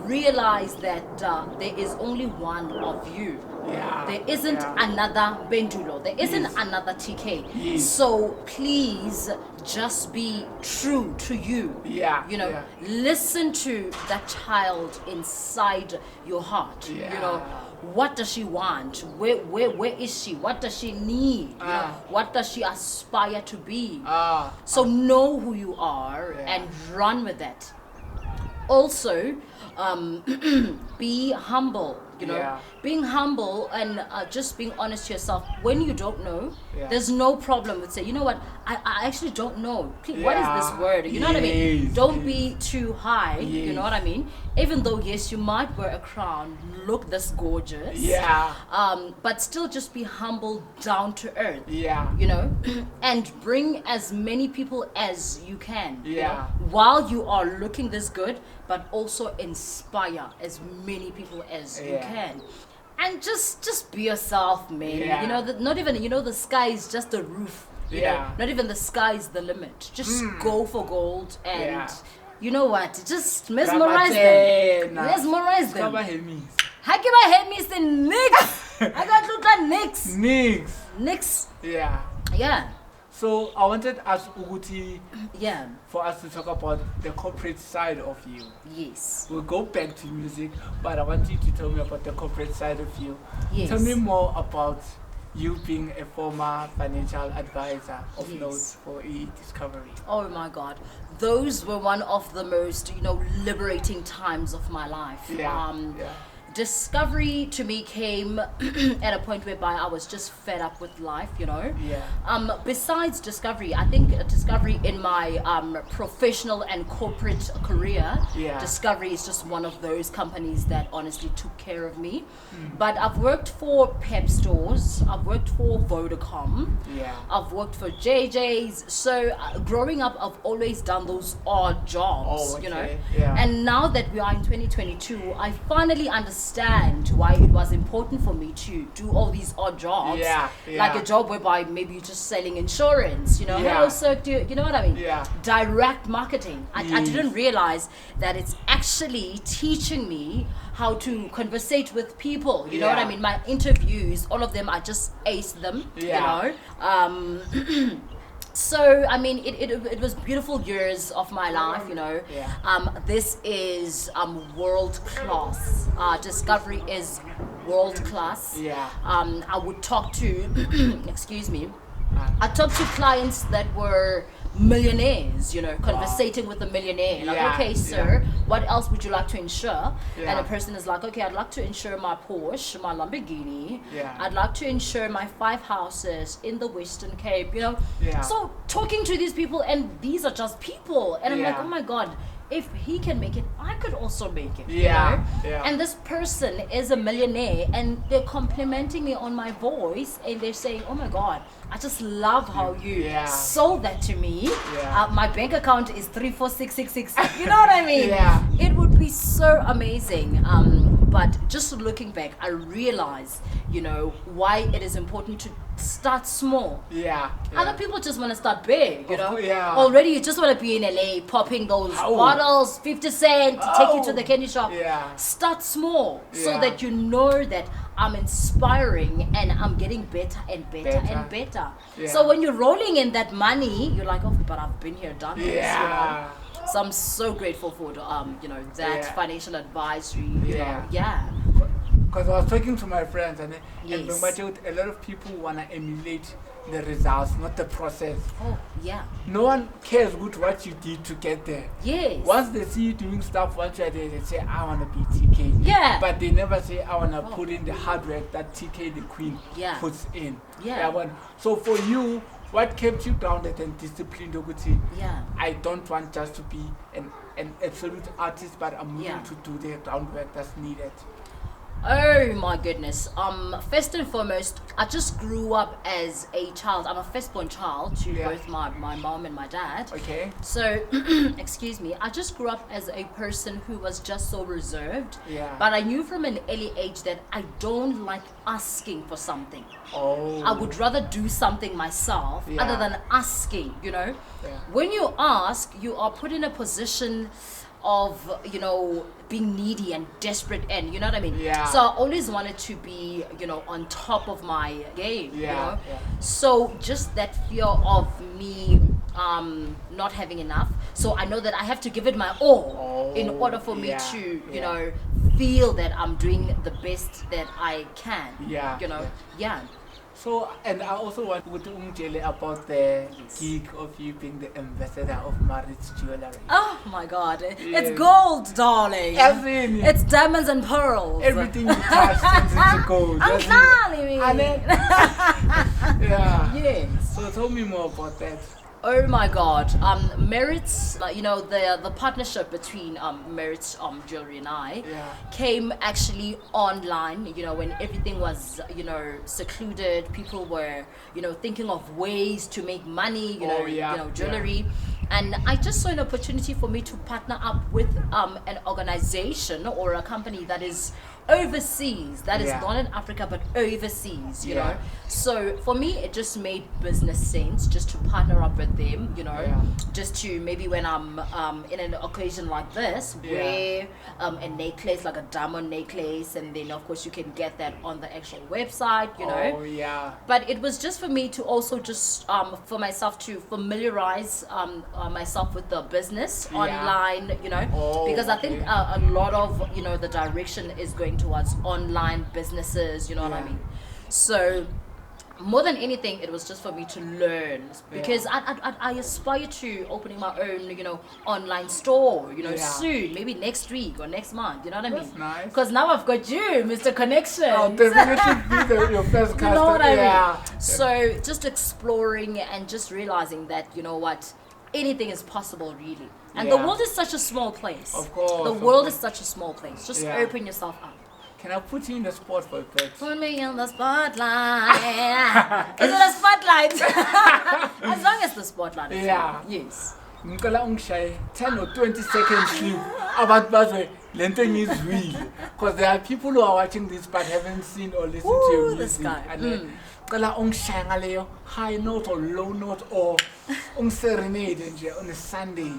Realize that there is only one of you. There isn't another Bendulo. There isn't another TK. So please just be true to you. You know, listen to that child inside your heart. You know, what does she want? Where is she? What does she need? You know, what does she aspire to be? So know who you are and run with that. Also, be humble. You know, being humble and just being honest to yourself. When you don't know, there's no problem with saying, you know what, I actually don't know. What is this word? You know what I mean? Don't be too high. You know what I mean? Even though, yes, you might wear a crown, look this gorgeous. But still just be humble, down to earth. You know, and bring as many people as you can. You know, while you are looking this good, but also inspire as many people as you can. And just be yourself, man. You know, not even, you know, the sky is just the roof. You know, not even the sky is the limit. Just go for gold and you know what? Just mesmerize them. Mesmerize them. I give a Hermes in niggas. I got to look Nix. Yeah. So I wanted us, Uguti, for us to talk about the corporate side of you. Yes. We'll go back to music, but I want you to tell me about the corporate side of you. Yes. Tell me more about you being a former financial advisor of note for Discovery. Oh my God. Those were one of the most, liberating times of my life. Discovery to me came at a point whereby I was just fed up with life, Besides Discovery, I think Discovery in my professional and corporate career, Discovery is just one of those companies that honestly took care of me. But I've worked for Pep stores, I've worked for Vodacom, I've worked for JJ's. So growing up, I've always done those odd jobs, And now that we are in 2022, I finally understand why it was important for me to do all these odd jobs, like a job whereby maybe you're just selling insurance, hello sir, you know what I mean? Direct marketing. I didn't realize that it's actually teaching me how to conversate with people, you know what I mean? My interviews, all of them, I just aced them, So, I mean, it was beautiful years of my life, This is world class. Discovery is world class. I would talk to, excuse me, I talked to clients that were millionaires, conversating with a millionaire. Okay, sir, what else would you like to insure? And a person is like, okay, I'd like to insure my Porsche, my Lamborghini. I'd like to insure my 5 houses in the Western Cape, So talking to these people, and these are just people. And I'm like, oh my God, if he can make it, I could also make it. And this person is a millionaire, and they're complimenting me on my voice, and they're saying, oh my God, I just love how you sold that to me. My bank account is 34666. You know what I mean? It would be so amazing. But just looking back, I realize, why it is important to start small. Other people just want to start big, Already you just want to be in LA popping those bottles, 50 cents, to take you to the candy shop. Start small so that you know that I'm inspiring and I'm getting better and better and better. So when you're rolling in that money, you're like, oh, but I've been here, done this. So I'm so grateful for that financial advisory. Because I was talking to my friends, and a lot of people want to emulate the results, not the process. No one cares what you did to get there. Once they see you doing stuff, once you're there, they say, I want to be TK. But they never say, I want to put in the hard work that Teekaythequeen puts in. So for you, what kept you grounded and disciplined, Oguti? I don't want just to be an absolute artist, but I'm willing to do the groundwork that's needed. Oh my goodness. First and foremost, I just grew up as a child. I'm a firstborn child to both my mom and my dad. So, excuse me, I just grew up as a person who was just so reserved. But I knew from an early age that I don't like asking for something. I would rather do something myself other than asking, When you ask, you are put in a position of being needy and desperate, and you know what I mean. So I always wanted to be on top of my game. So just that fear of me not having enough, so I know that I have to give it my all in order for me to feel that I'm doing the best that I can. So, and I also want to tell you about the gig of you being the ambassador of Maritz Jewelery. Oh my God, it's gold, darling. It's diamonds and pearls. Everything you touch turns into gold. I'm telling you. So tell me more about that. Oh my God, Maritz, the partnership between Maritz Jewelery and I came actually online, when everything was, secluded. People were, thinking of ways to make money, jewelry. And I just saw an opportunity for me to partner up with an organization or a company that is overseas, that is not in Africa but overseas, you know. So for me it just made business sense just to partner up with them, you know, just to maybe when I'm in an occasion like this wear a necklace, like a diamond necklace, and then of course you can get that on the actual website, you know. But it was just for me to also just for myself to familiarize myself with the business online, you know, because I think a lot of, you know, the direction is going towards online businesses, you know what I mean. So more than anything, it was just for me to learn, because I aspire to opening my own, you know, online store, you know, soon, maybe next week or next month, you know what I mean? Nice. Because now I've got you, Mr. Connection. I'll definitely be your first customer. You know what I mean? So just exploring and just realizing that, you know what, anything is possible, really. And the world is such a small place. Of course. The world is such a small place. Just open yourself up. Can I put you in the spot for a bit? Put me in the spotlight. Is it a spotlight? As long as the spotlight is on. Yes. Ngicela ungishaye 10 or 20 seconds clip abantu bazwe lento engizwile, because there are people who are watching this but haven't seen or listened to your music. Ngicela ungishaye ngaleyo high note or low note or ungiserenade nje on a Sunday.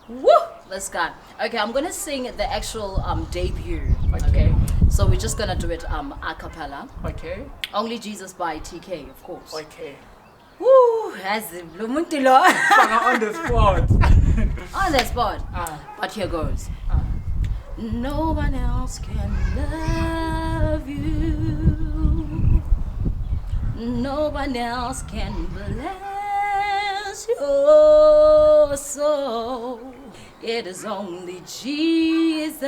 Woo! Let's go. Okay, I'm gonna sing the actual debut. Okay. So we're just gonna do it a cappella. Okay. Only Jesus by TK, of course. Okay. Woo! As on the spot. On the spot. But here goes. No one else can love you. No one else can bless your soul. It is only Jesus.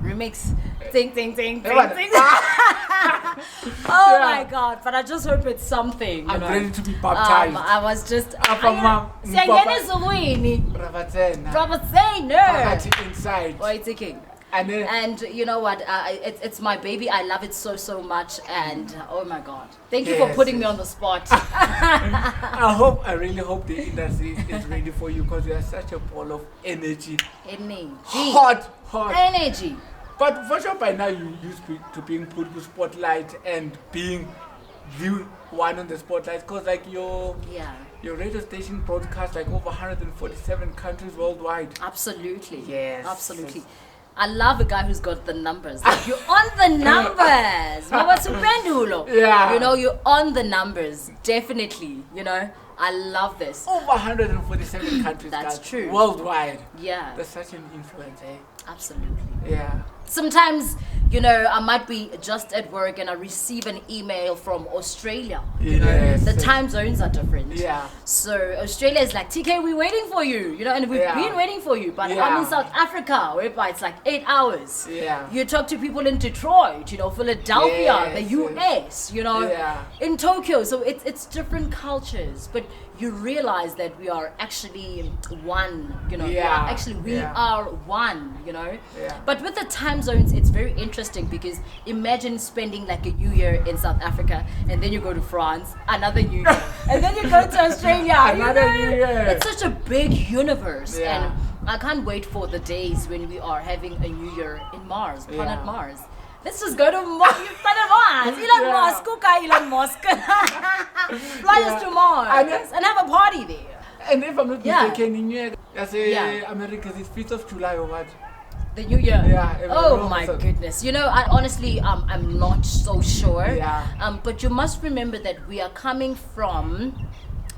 Remix. Ting, ting, ting, ting, ting. Oh my God. But I just hope it's something. I'm ready to be baptized. I was just... Bravo inside. Oh, it's a king. And you know what, it's my baby. I love it so much, and oh my God, thank you for putting me on the spot. I really hope the industry is ready for you, because you are such a ball of energy. Hot energy. But for sure by now you used to being put in the spotlight and being the one on the spotlight, because like your radio station broadcasts like over 147 countries worldwide. Absolutely. Yes. Absolutely. I love a guy who's got the numbers. Like, you're on the numbers. Yeah. You know, you're on the numbers. Definitely. You know, I love this. Over 147 countries. That's true. Worldwide. Yeah. That's such an influence, eh? Absolutely. Yeah. Sometimes, you know, I might be just at work and I receive an email from Australia. You know, the time zones are different. Yeah. So Australia is like, TK, we're waiting for you. You know, and we've been waiting for you. But I'm in South Africa, whereby it's like 8 hours. Yeah. You talk to people in Detroit, you know, Philadelphia, the US, you know, in Tokyo. So it's different cultures. But you realize that we are actually one, you know. We are one, you know. But with the time zones, it's very interesting, because imagine spending like a new year in South Africa, and then you go to France, another new year, and then you go to Australia, another new year. It's such a big universe, and I can't wait for the days when we are having a new year in Mars, planet Mars. Let's just go to planet Mars. Elon Musk, Elon Musk. Fly us to Mars and have a party there. And if I'm not mistaken, in New York, I say America is 5th of July or what? The New Year. Yeah. Oh my goodness. You know, I honestly, I'm not so sure. Yeah. But you must remember that we are coming from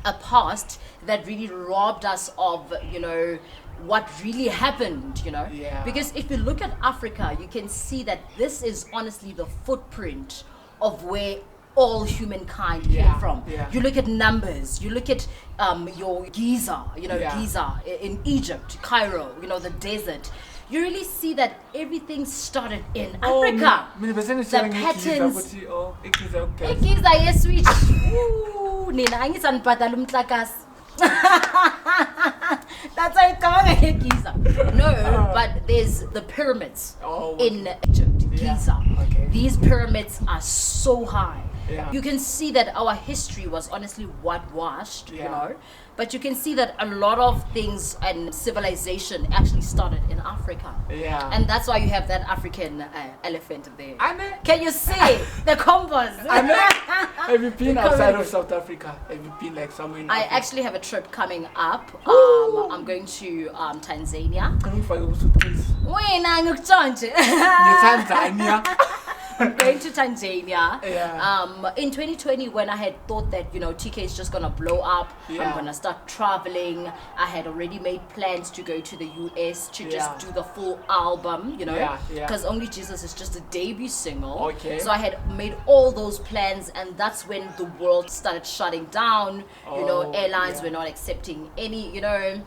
a past that really robbed us of, you know, what really happened, you know. Because if you look at Africa, you can see that this is honestly the footprint of where all humankind came from. You look at numbers, you look at your Giza, you know, Giza in Egypt, Cairo, you know, the desert. You really see that everything started in Africa. The patterns. Giza, yes, sweet. Ooh, Nina, angisan patal umtlakas. That's how it comes, Giza. No, but there's the pyramids in Egypt, Giza. These pyramids are so high. you can see that our history was honestly whitewashed, you know. But you can see that a lot of things and civilization actually started in Africa. Yeah. And that's why you have that African elephant there. Can you see the combos? Have you been outside of South Africa? Have you been like somewhere in Africa? I actually have a trip coming up. I'm going to Tanzania. Tanzania. I'm going to Tanzania. Yeah. In 2020, when I had thought that, you know, TK is just gonna blow up, I'm gonna start traveling. I had already made plans to go to the US to just do the full album, you know, because Only Jesus is just a debut single. Okay. So I had made all those plans, and that's when the world started shutting down. You know, airlines were not accepting any, you know.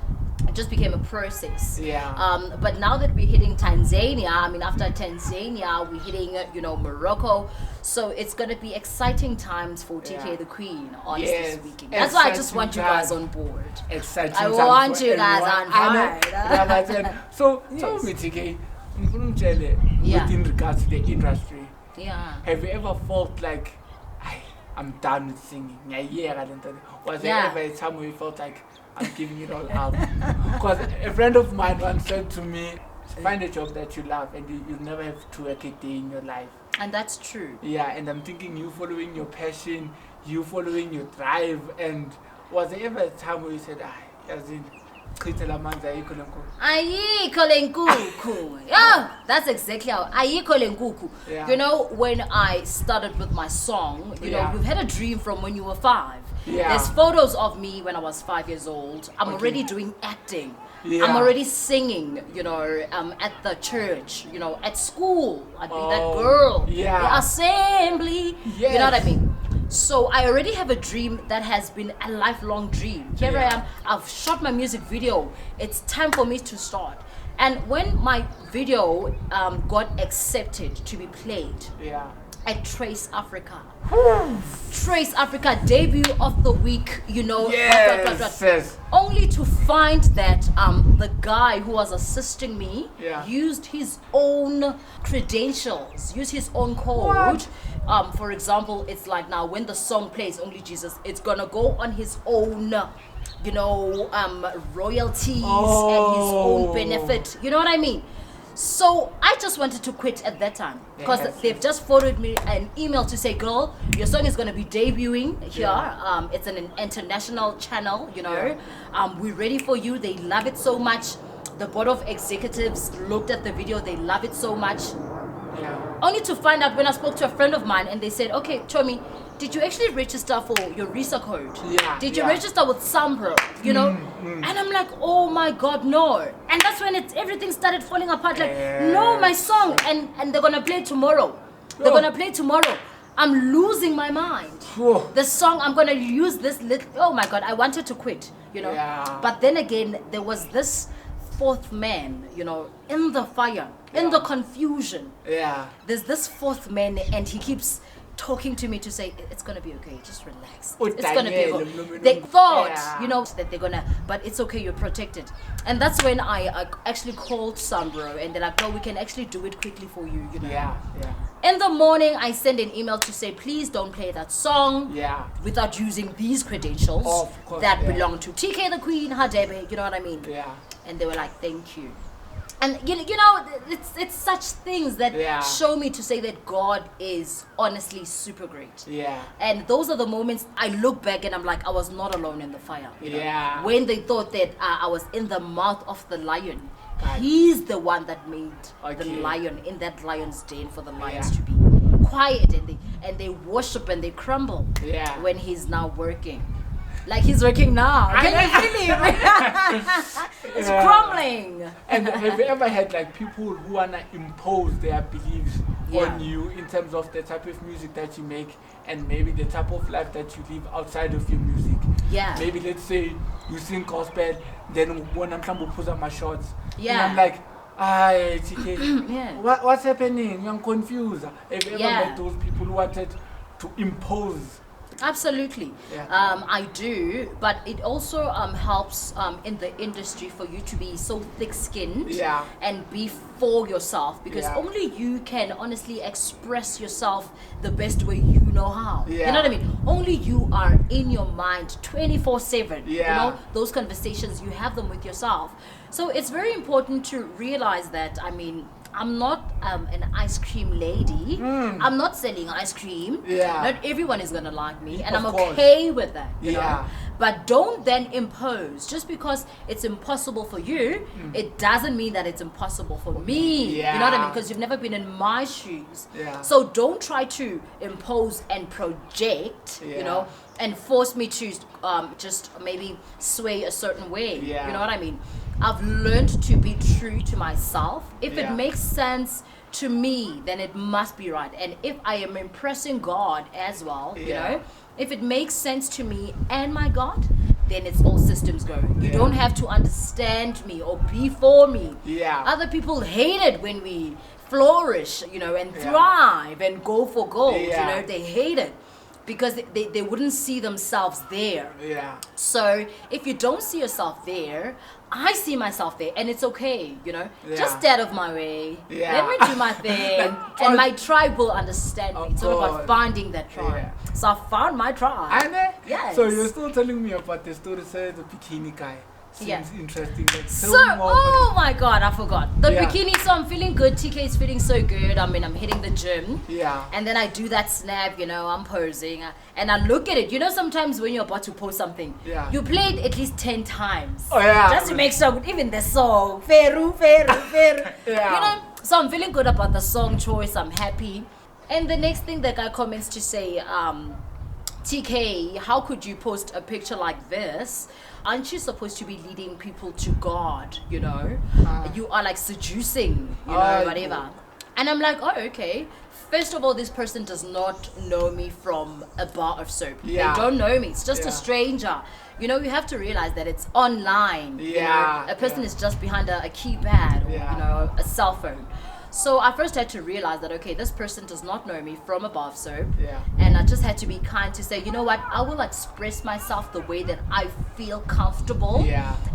It just became a process. But now that we're hitting Tanzania, I mean, after Tanzania, we're hitting, you know, Morocco. So it's going to be exciting times for Teekaythequeen, honestly speaking. That's why I just want you guys on board. Exciting I want you guys on board. So, tell me, TK, within regards to the industry, have you ever felt like, I'm done with singing? Was there ever a time where you felt like, I'm giving it all up? Because a friend of mine once said to me, find a job that you love and you'll never have to work a day in your life. And that's true. Yeah, and I'm thinking you following your passion, you following your drive, and was there ever a time where you said, as in, that's exactly how you know, when I started with my song, you know, we've had a dream from when you were 5. There's photos of me when I was 5 years old. I'm already doing acting. I'm already singing, you know, at the church, you know, at school. I'd be that girl. The assembly. You know what I mean? So I already have a dream that has been a lifelong dream. Here I am. I've shot my music video. It's time for me to start. And when my video got accepted to be played at Trace Africa, Trace Africa debut of the week, you know, only to find that the guy who was assisting me used his own credentials, used his own code. For example, it's like now when the song plays Only Jesus, it's gonna go on his own, you know, royalties and his own benefit. You know what I mean? So I just wanted to quit at that time because they've just forwarded me an email to say, girl, your song is going to be debuting here. It's an international channel, you know. We're ready for you. They love it so much. The board of executives looked at the video. They love it so much. Only to find out when I spoke to a friend of mine and they said, okay, Chomi, did you actually register for your RISA code? Did you register with Sambro? You know? And I'm like, oh my God, no. And that's when everything started falling apart. Like, no, my song. And they're going to play tomorrow. They're going to play tomorrow. I'm losing my mind. The song, I'm going to use this little, oh my God, I wanted to quit, you know? But then again, there was this fourth man, you know, in the fire, in the confusion. There's this fourth man and he keeps talking to me to say, it's gonna be okay, just relax. It's gonna be okay. They thought, you know, that they're gonna, but it's okay, you're protected. And that's when I actually called Sambro and they're like, oh, we can actually do it quickly for you, you know. In the morning, I send an email to say, please don't play that song without using these credentials that belong to Teekaythequeen, Hadebe, you know what I mean? And they were like, thank you. And you know, it's such things that show me to say that God is honestly super great. And those are the moments I look back and I'm like, I was not alone in the fire. You know? When they thought that I was in the mouth of the lion, he's the one that made the lion in that lion's den for the lions to be quiet and they worship and they crumble when he's now working. Like he's working now. Can you feel it? It's crumbling. And have you ever had like people who wanna impose their beliefs on you in terms of the type of music that you make and maybe the type of life that you live outside of your music? Maybe let's say you sing gospel, then when I'm trying to put on my shorts, and I'm like, TK, what's happening? I'm confused. Have you ever met those people who wanted to impose? Absolutely. I do, but it also helps in the industry for you to be so thick-skinned and be for yourself, because only you can honestly express yourself the best way you know how. You know what I mean? Only you are in your mind 24/7. You know, those conversations, you have them with yourself. So it's very important to realize that, I mean, I'm not an ice cream lady. I'm not selling ice cream. Not everyone is gonna like me, and I'm okay with that. You know? But don't then impose. Just because it's impossible for you, it doesn't mean that it's impossible for me. You know what I mean? Because you've never been in my shoes. So don't try to impose and project. You know, and force me to just maybe sway a certain way. You know what I mean? I've learned to be true to myself. If it makes sense to me, then it must be right. And if I am impressing God as well, you know, if it makes sense to me and my God, then it's all systems go. You don't have to understand me or be for me. Other people hate it when we flourish, you know, and thrive and go for gold. You know, they hate it because they wouldn't see themselves there. So if you don't see yourself there, I see myself there, and it's okay, you know. Just stay out of my way. Let me do my thing, and my tribe will understand me. It's all about finding that tribe. So I found my tribe. Yes. So you're still telling me about the story, say the bikini guy. Seems interesting. Like so oh my God, I forgot. The bikini, so I'm feeling good. TK is feeling so good. I mean, I'm hitting the gym. And then I do that snap, you know, I'm posing. And I look at it. You know, sometimes when you're about to post something, you play it at least 10 times. Just to make sure, even the song, Feru. You know, so I'm feeling good about the song choice. I'm happy. And the next thing the guy comments to say, TK, how could you post a picture like this? Aren't you supposed to be leading people to God, you know? You are like seducing, you know, whatever. And I'm like, oh, okay. First of all, this person does not know me from a bar of soap. They don't know me. It's just a stranger. You know, you have to realize that it's online. You know? A person is just behind a keypad or, you know, a cell phone. So I first had to realize that, okay, this person does not know me from a bar of soap. And I just had to be kind to say, you know what, I will express myself the way that I feel comfortable.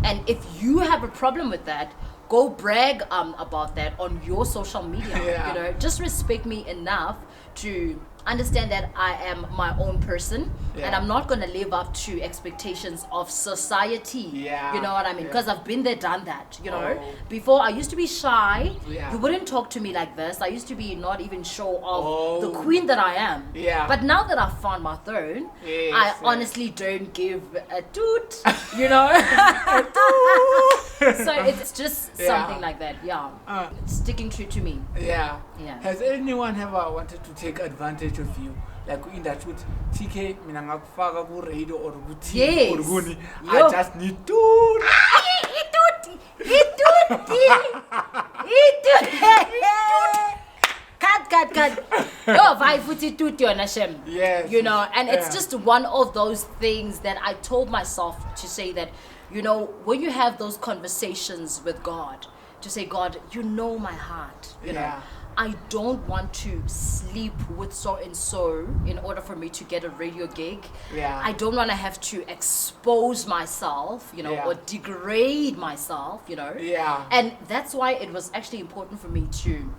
And if you have a problem with that, go brag about that on your social media. You know, just respect me enough to understand that I am my own person and I'm not going to live up to expectations of society. You know what I mean? Because I've been there, done that, you know. Before I used to be shy. You wouldn't talk to me like this. I used to be not even sure of the queen that I am. But now that I've found my throne, I honestly don't give a toot, you know. So it's just something like that. It's sticking true to me. Has anyone ever wanted to take advantage of you? Like in that with TK, mina ngakufaka ku radio or ku TV or kuni, I just need to. Cut. Oh, five footy tuti on Hashem. You know, and it's just one of those things that I told myself to say that, you know, when you have those conversations with God, to say, God, you know my heart, you know. I don't want to sleep with so and so in order for me to get a radio gig. I don't want to have to expose myself, you know, or degrade myself, you know. And that's why it was actually important for me to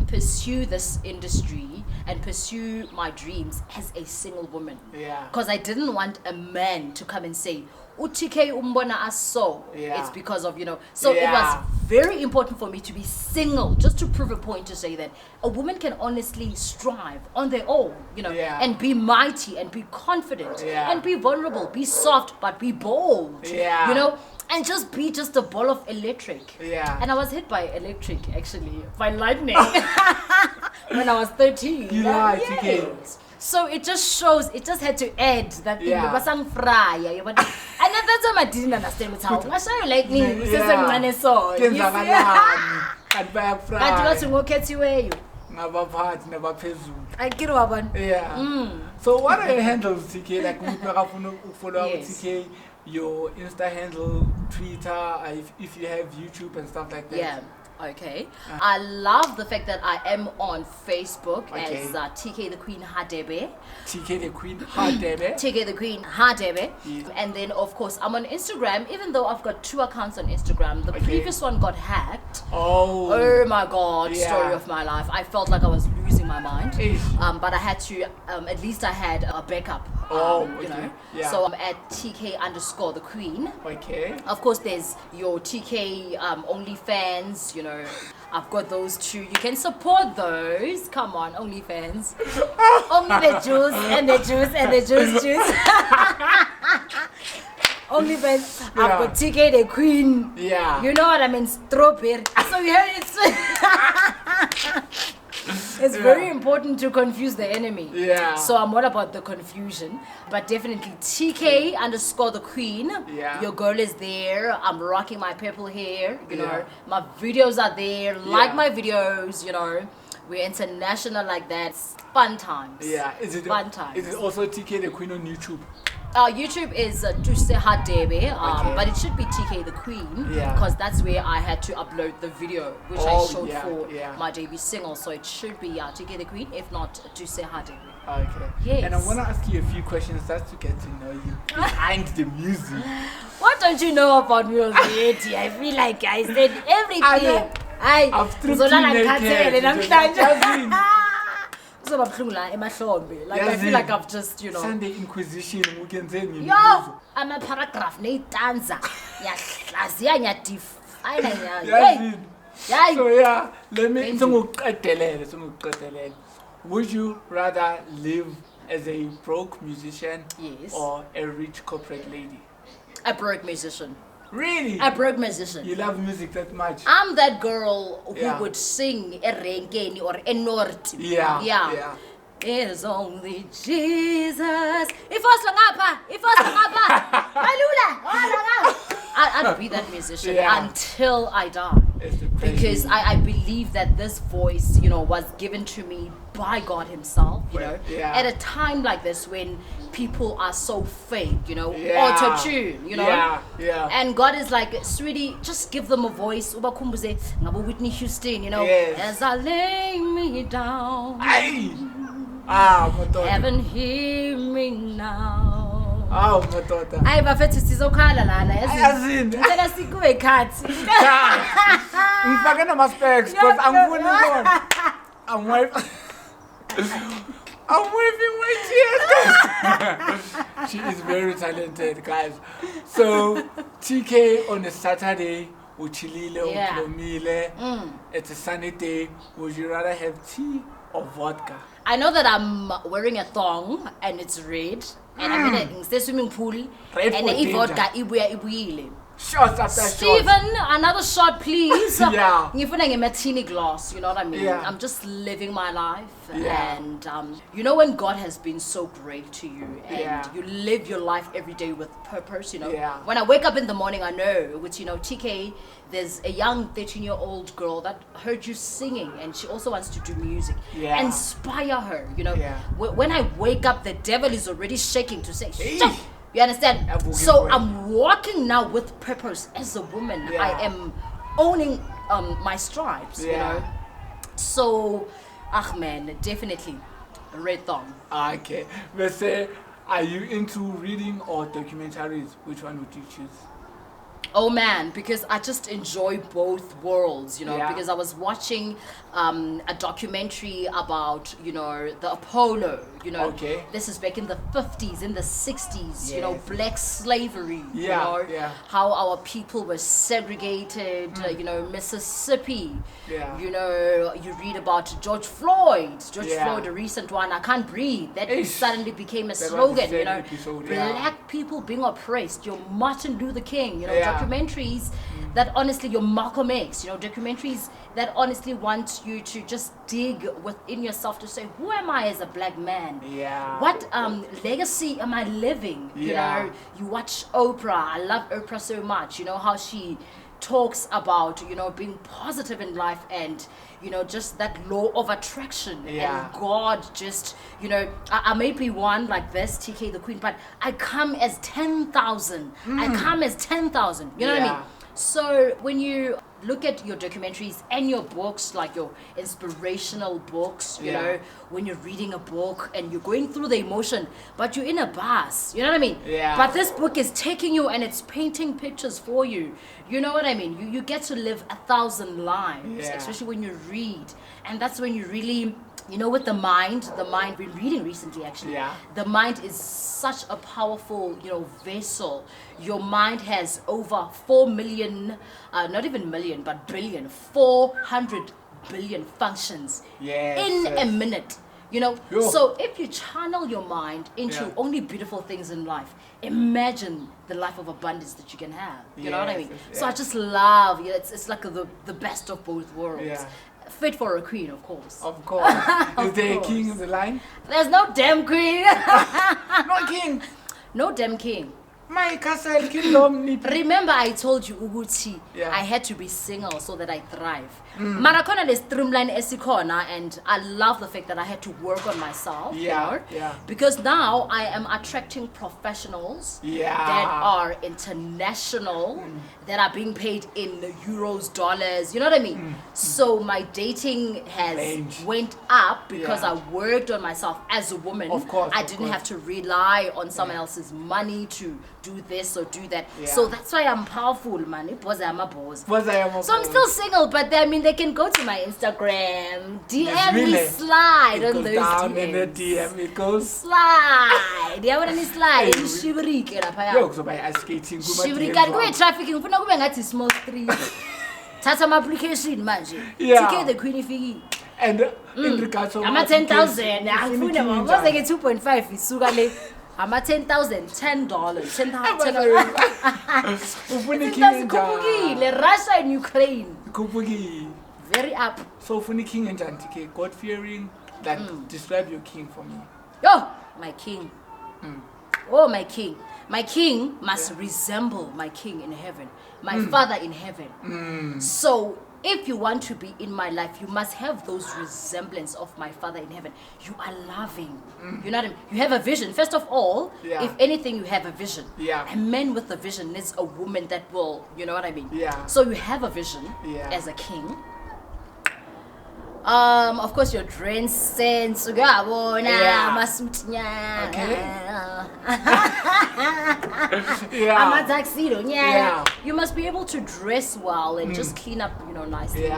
pursue this industry and pursue my dreams as a single woman. Because I didn't want a man to come and say, TK umbona aso. It's because of, you know. So it was very important for me to be single, just to prove a point, to say that a woman can honestly strive on their own, you know, and be mighty and be confident and be vulnerable, be soft but be bold, you know, and just be just a ball of electric. And I was hit by electric, actually, by lightning when I was 13. So it just shows, it just had to add that thing. And then that's why I didn't understand what's how. I saw you like me. So what are your handles, TK? Like we follow TK, your Insta handle, Twitter, if you have YouTube and stuff like that. Okay. I love the fact that I am on Facebook as Teekaythequeen Hadebe. Teekaythequeen Hadebe. Teekaythequeen Hadebe. Yes. And then, of course, I'm on Instagram, even though I've got 2 accounts on Instagram. The previous one got hacked. Oh my God, story of my life. I felt like I was losing my mind. But I had to, at least I had a backup. You know. Yeah. So I'm at TK_the_Queen. Okay. Of course, there's your TK OnlyFans, you know. I've got those too. You can support those. Come on, OnlyFans. Only the juice and the juice and the juice. OnlyFans. I've got Teekaythequeen. Yeah. You know what I mean? Strawberry. So you heard it. It's very important to confuse the enemy. Yeah. So I'm all about the confusion. But definitely TK_the_Queen. Yeah. Your girl is there. I'm rocking my purple hair. You know, my videos are there. Like my videos, you know. We're international like that. It's fun times. Yeah. Is it fun times? Is it also Teekaythequeen on YouTube? YouTube is Tuse Hadebe, but it should be Teekaythequeen because that's where I had to upload the video which I showed for my debut single. So it should be Teekaythequeen, if not Tuse Hadebe. Okay. Yes. And I want to ask you a few questions just to get to know you behind the music. What don't you know about me already? I feel like I said everything. I've stripped you naked. Like I feel like I've just, you know. Sunday Inquisition, we can say. Yo, I'm a paragraph. Danza. So let me. Would you rather live as a broke musician or a rich corporate lady? A broke musician. Really? A broke musician. You love music that much? I'm that girl who would sing a renkeni or a north. Yeah. There's only Jesus. If I'd be that musician until I die. Because I believe that this voice, you know, was given to me by God Himself, you know, at a time like this when people are so fake, you know, auto-tune, you know, and God is like, sweetie, just give them a voice. Whitney Houston, you know, as I lay me down, heaven hear me now. Oh, my daughter. I have a sizokhala lana yazini ngicela sikuwe khathi ngifake nama specs because angifuni ukubona I'm waving my tears. She is very talented, guys. So TK on a Saturday uchilile uplomile. It's a sunny day. Would you rather have tea or vodka? I know that I'm wearing a thong and it's red. And I'm in the swimming pool. And the vodka ibuyile. Shots after Steven, shots. another shot, please. Yeah. A martini glass, you know what I mean? Yeah. I'm just living my life. Yeah. And you know when God has been so great to you and you live your life every day with purpose, you know? Yeah. When I wake up in the morning, I know, which, you know, TK, there's a young 13-year-old girl that heard you singing and she also wants to do music. Yeah. Inspire her, you know? Yeah. When I wake up, the devil is already shaking to say, stop. You understand? So I'm walking now with purpose as a woman. Yeah. I am owning my stripes, you know? So, man, definitely red thong. Okay. Let's say, are you into reading or documentaries? Which one would you choose? Oh man, because I just enjoy both worlds, you know, because I was watching a documentary about, you know, the Apollo, you know, this is back in the 50s, in the 60s, you know, black slavery, you know, how our people were segregated, you know, Mississippi, you know, you read about George Floyd, a recent one, I can't breathe, that suddenly became a slogan, you know, black people being oppressed, your Martin Luther King, you know, documentaries that honestly, your Malcolm X, you know, documentaries that honestly want you to just dig within yourself to say, who am I as a black man? What legacy am I living? You know, you watch Oprah. I love Oprah so much. You know how she talks about, you know, being positive in life and, you know, just that law of attraction and God just, you know, I may be one like this, Teekaythequeen, but I come as 10,000. I come as 10,000. You know what I mean? So when you look at your documentaries and your books, like your inspirational books, you know, when you're reading a book and you're going through the emotion, but you're in a bus, you know what I mean? Yeah. But this book is taking you and it's painting pictures for you. You know what I mean? You get to live 1,000 lives, especially when you read. And that's when you really, you know, with the mind, we've been reading recently actually. Yeah. The mind is such a powerful, you know, vessel. Your mind has over 4 million, not even million, but billion, 400 billion functions in a minute. You know, so if you channel your mind into only beautiful things in life, imagine the life of abundance that you can have. You know what I mean? So I just love, it's like the best of both worlds. Yeah. Fit for a queen, of course. Of course. Is there a king in the line? There's no damn queen. No king. No damn king. My castle kingdom. Remember, I told you, Uguchi, I had to be single so that I thrive. Marakona is streamline esikona, and I love the fact that I had to work on myself. You know? Because now I am attracting professionals that are international, that are being paid in euros, dollars. You know what I mean? So my dating has went up because I worked on myself as a woman. Of course, I didn't have to rely on someone else's money to do this or do that. So that's why I'm powerful, man. Because I'm a boss. So I'm still single, but I mean, they can go to my Instagram, DM me, slide on those down DMs. In the DM, it goes slide. Yeah, what I mean, slide. Shivri kera paya. Yo, so by skating, shivri kari kube trafficking. Ufuna kube ngathi small street. Tata my application manje. Teekaythequeen ifiki. And in regards to I'm 10,000. I'm going to get 2.5. Isuka le. I'm at $10,000, $10. Russia and Ukraine. Very up. So funny king and Jantike, God fearing. That describe your king for me. Oh, my king. Oh, my king. My king must resemble my king in heaven, my father in heaven. So if you want to be in my life, you must have those resemblance of my father in heaven. You are loving. You know what I mean? You have a vision. First of all, if anything, you have a vision. A man with a vision needs a woman that will, you know what I mean? So you have a vision as a king. Of course, your dress sense. Okay. I'm a tuxedo. You must be able to dress well and just clean up, you know, nicely.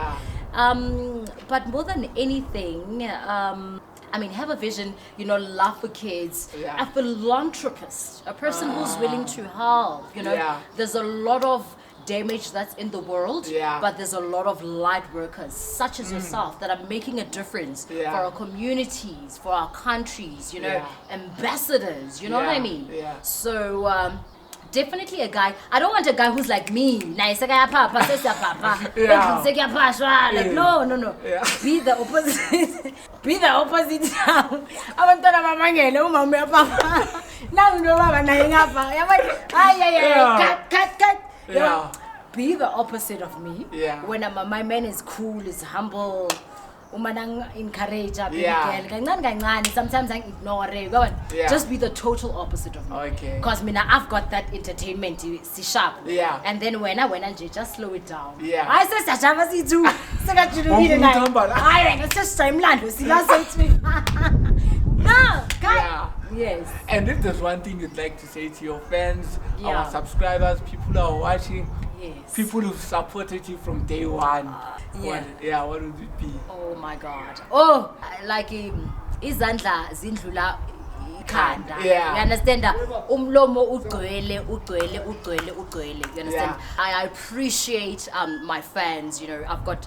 But more than anything, I mean, have a vision, you know, love for kids, a philanthropist, a person who's willing to help, you know. There's a lot of damage that's in the world, but there's a lot of light workers such as yourself that are making a difference for our communities, for our countries, you know, ambassadors, you know what I mean? So definitely a guy. I don't want a guy who's like me. Nice guy, papa, like no. Be the opposite. Be the opposite. I want to mama ngelo mama papa. Now no mama na ngapa. Cut. Be the opposite of me. When my man is cool, is humble, encourage, sometimes I ignore it. Just be the total opposite of me. Because I've got that entertainment, see sharp. And then when I just slow it down. I said Sashava too. It's just timeline. No, yes. And if there's one thing you'd like to say to your fans, our subscribers, people who are watching, people who've supported you from day one, what would it be? Oh my God. Oh, like izandla zindlula ikhanda. You understand that? Umlomo ugcwele. You understand? I appreciate my fans. You know, I've got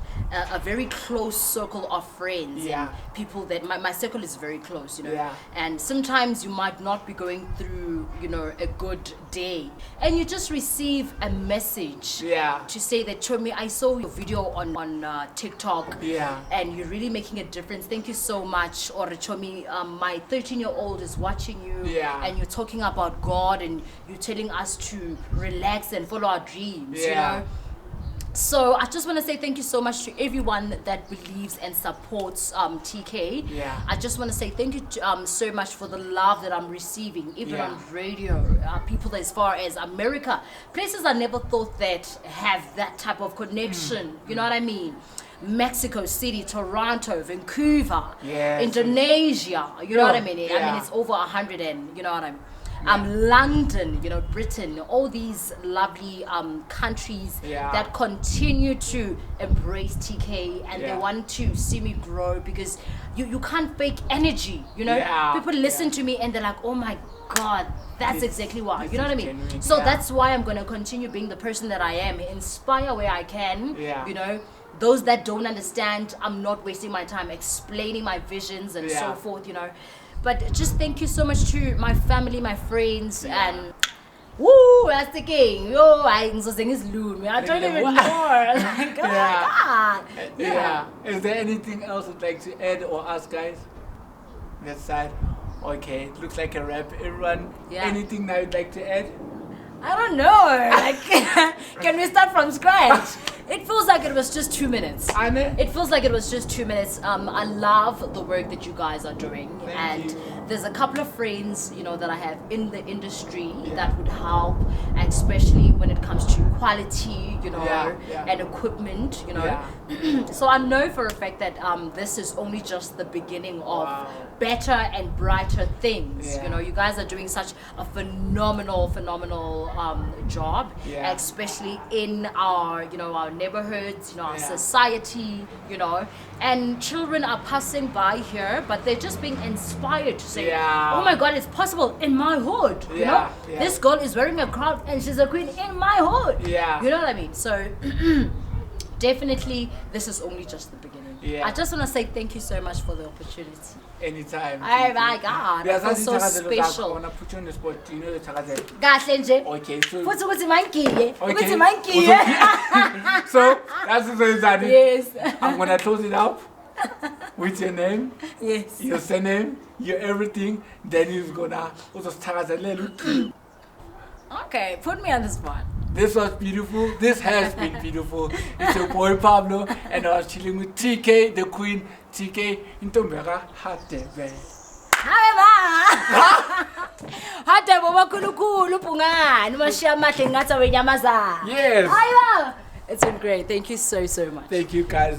a very close circle of friends and people that my circle is very close. You know, and sometimes you might not be going through, you know, a good day, and you just receive a message to say that, Chomi, I saw your video on TikTok, and you're really making a difference. Thank you so much. Or Chomi, my 13-year-old is watching you, and you're talking about God, and you're telling us to relax and follow our dreams. You know, So I just want to say thank you so much to everyone that believes and supports TK. Yeah. I just want to say thank you so much for the love that I'm receiving, even on radio. People as far as America, places I never thought that have that type of connection. You know what I mean? Mexico City, Toronto, Vancouver, Indonesia. You know what I mean? I mean, it's over 100 and you know what I mean. London, you know, Britain, all these lovely countries that continue to embrace TK and they want to see me grow because you can't fake energy, you know. People listen to me and they're like, oh my God, that's exactly why, you know what I mean? Genuine, so that's why I'm going to continue being the person that I am, inspire where I can, you know. Those that don't understand, I'm not wasting my time explaining my visions and so forth, you know. But just thank you so much to my family, my friends, and woo, that's the king. Yo, I don't even know. Like, oh my God. Yeah. Is there anything else you'd like to add or ask, guys? That side. Okay, it looks like a wrap. Everyone, anything that you'd like to add? I don't know. Like, can we start from scratch? It feels like it was just 2 minutes. It feels like it was just 2 minutes. I love the work that you guys are doing. Thank you. There's a couple of friends, you know, that I have in the industry that would help, especially when it comes to quality, you know, and equipment, you know. So I know for a fact that this is only just the beginning of better and brighter things. You know, you guys are doing such a phenomenal job, especially in our, you know, our neighborhoods, you know, our society, you know, and children are passing by here, but they're just being inspired to say, oh my God, it's possible in my hood, you know, this girl is wearing a crown and she's a queen in my hood, you know what I mean? So definitely this is only just the beginning. I just want to say thank you so much for the opportunity. Anytime. Oh my God, I feel so special. I want to put you on the spot. Do you know the Takazelo? Okay, so... So, that's the reason. Yes. I'm going to close it up with your name, your surname, your everything. Then he's going to also Takazelo. Okay, put me on the spot. This was beautiful. This has been beautiful. It's your boy Pablo, and I was chilling with TK, the Queen. TK, into Mega Hatebe. Yes. It's been great. Thank you so much. Thank you, guys.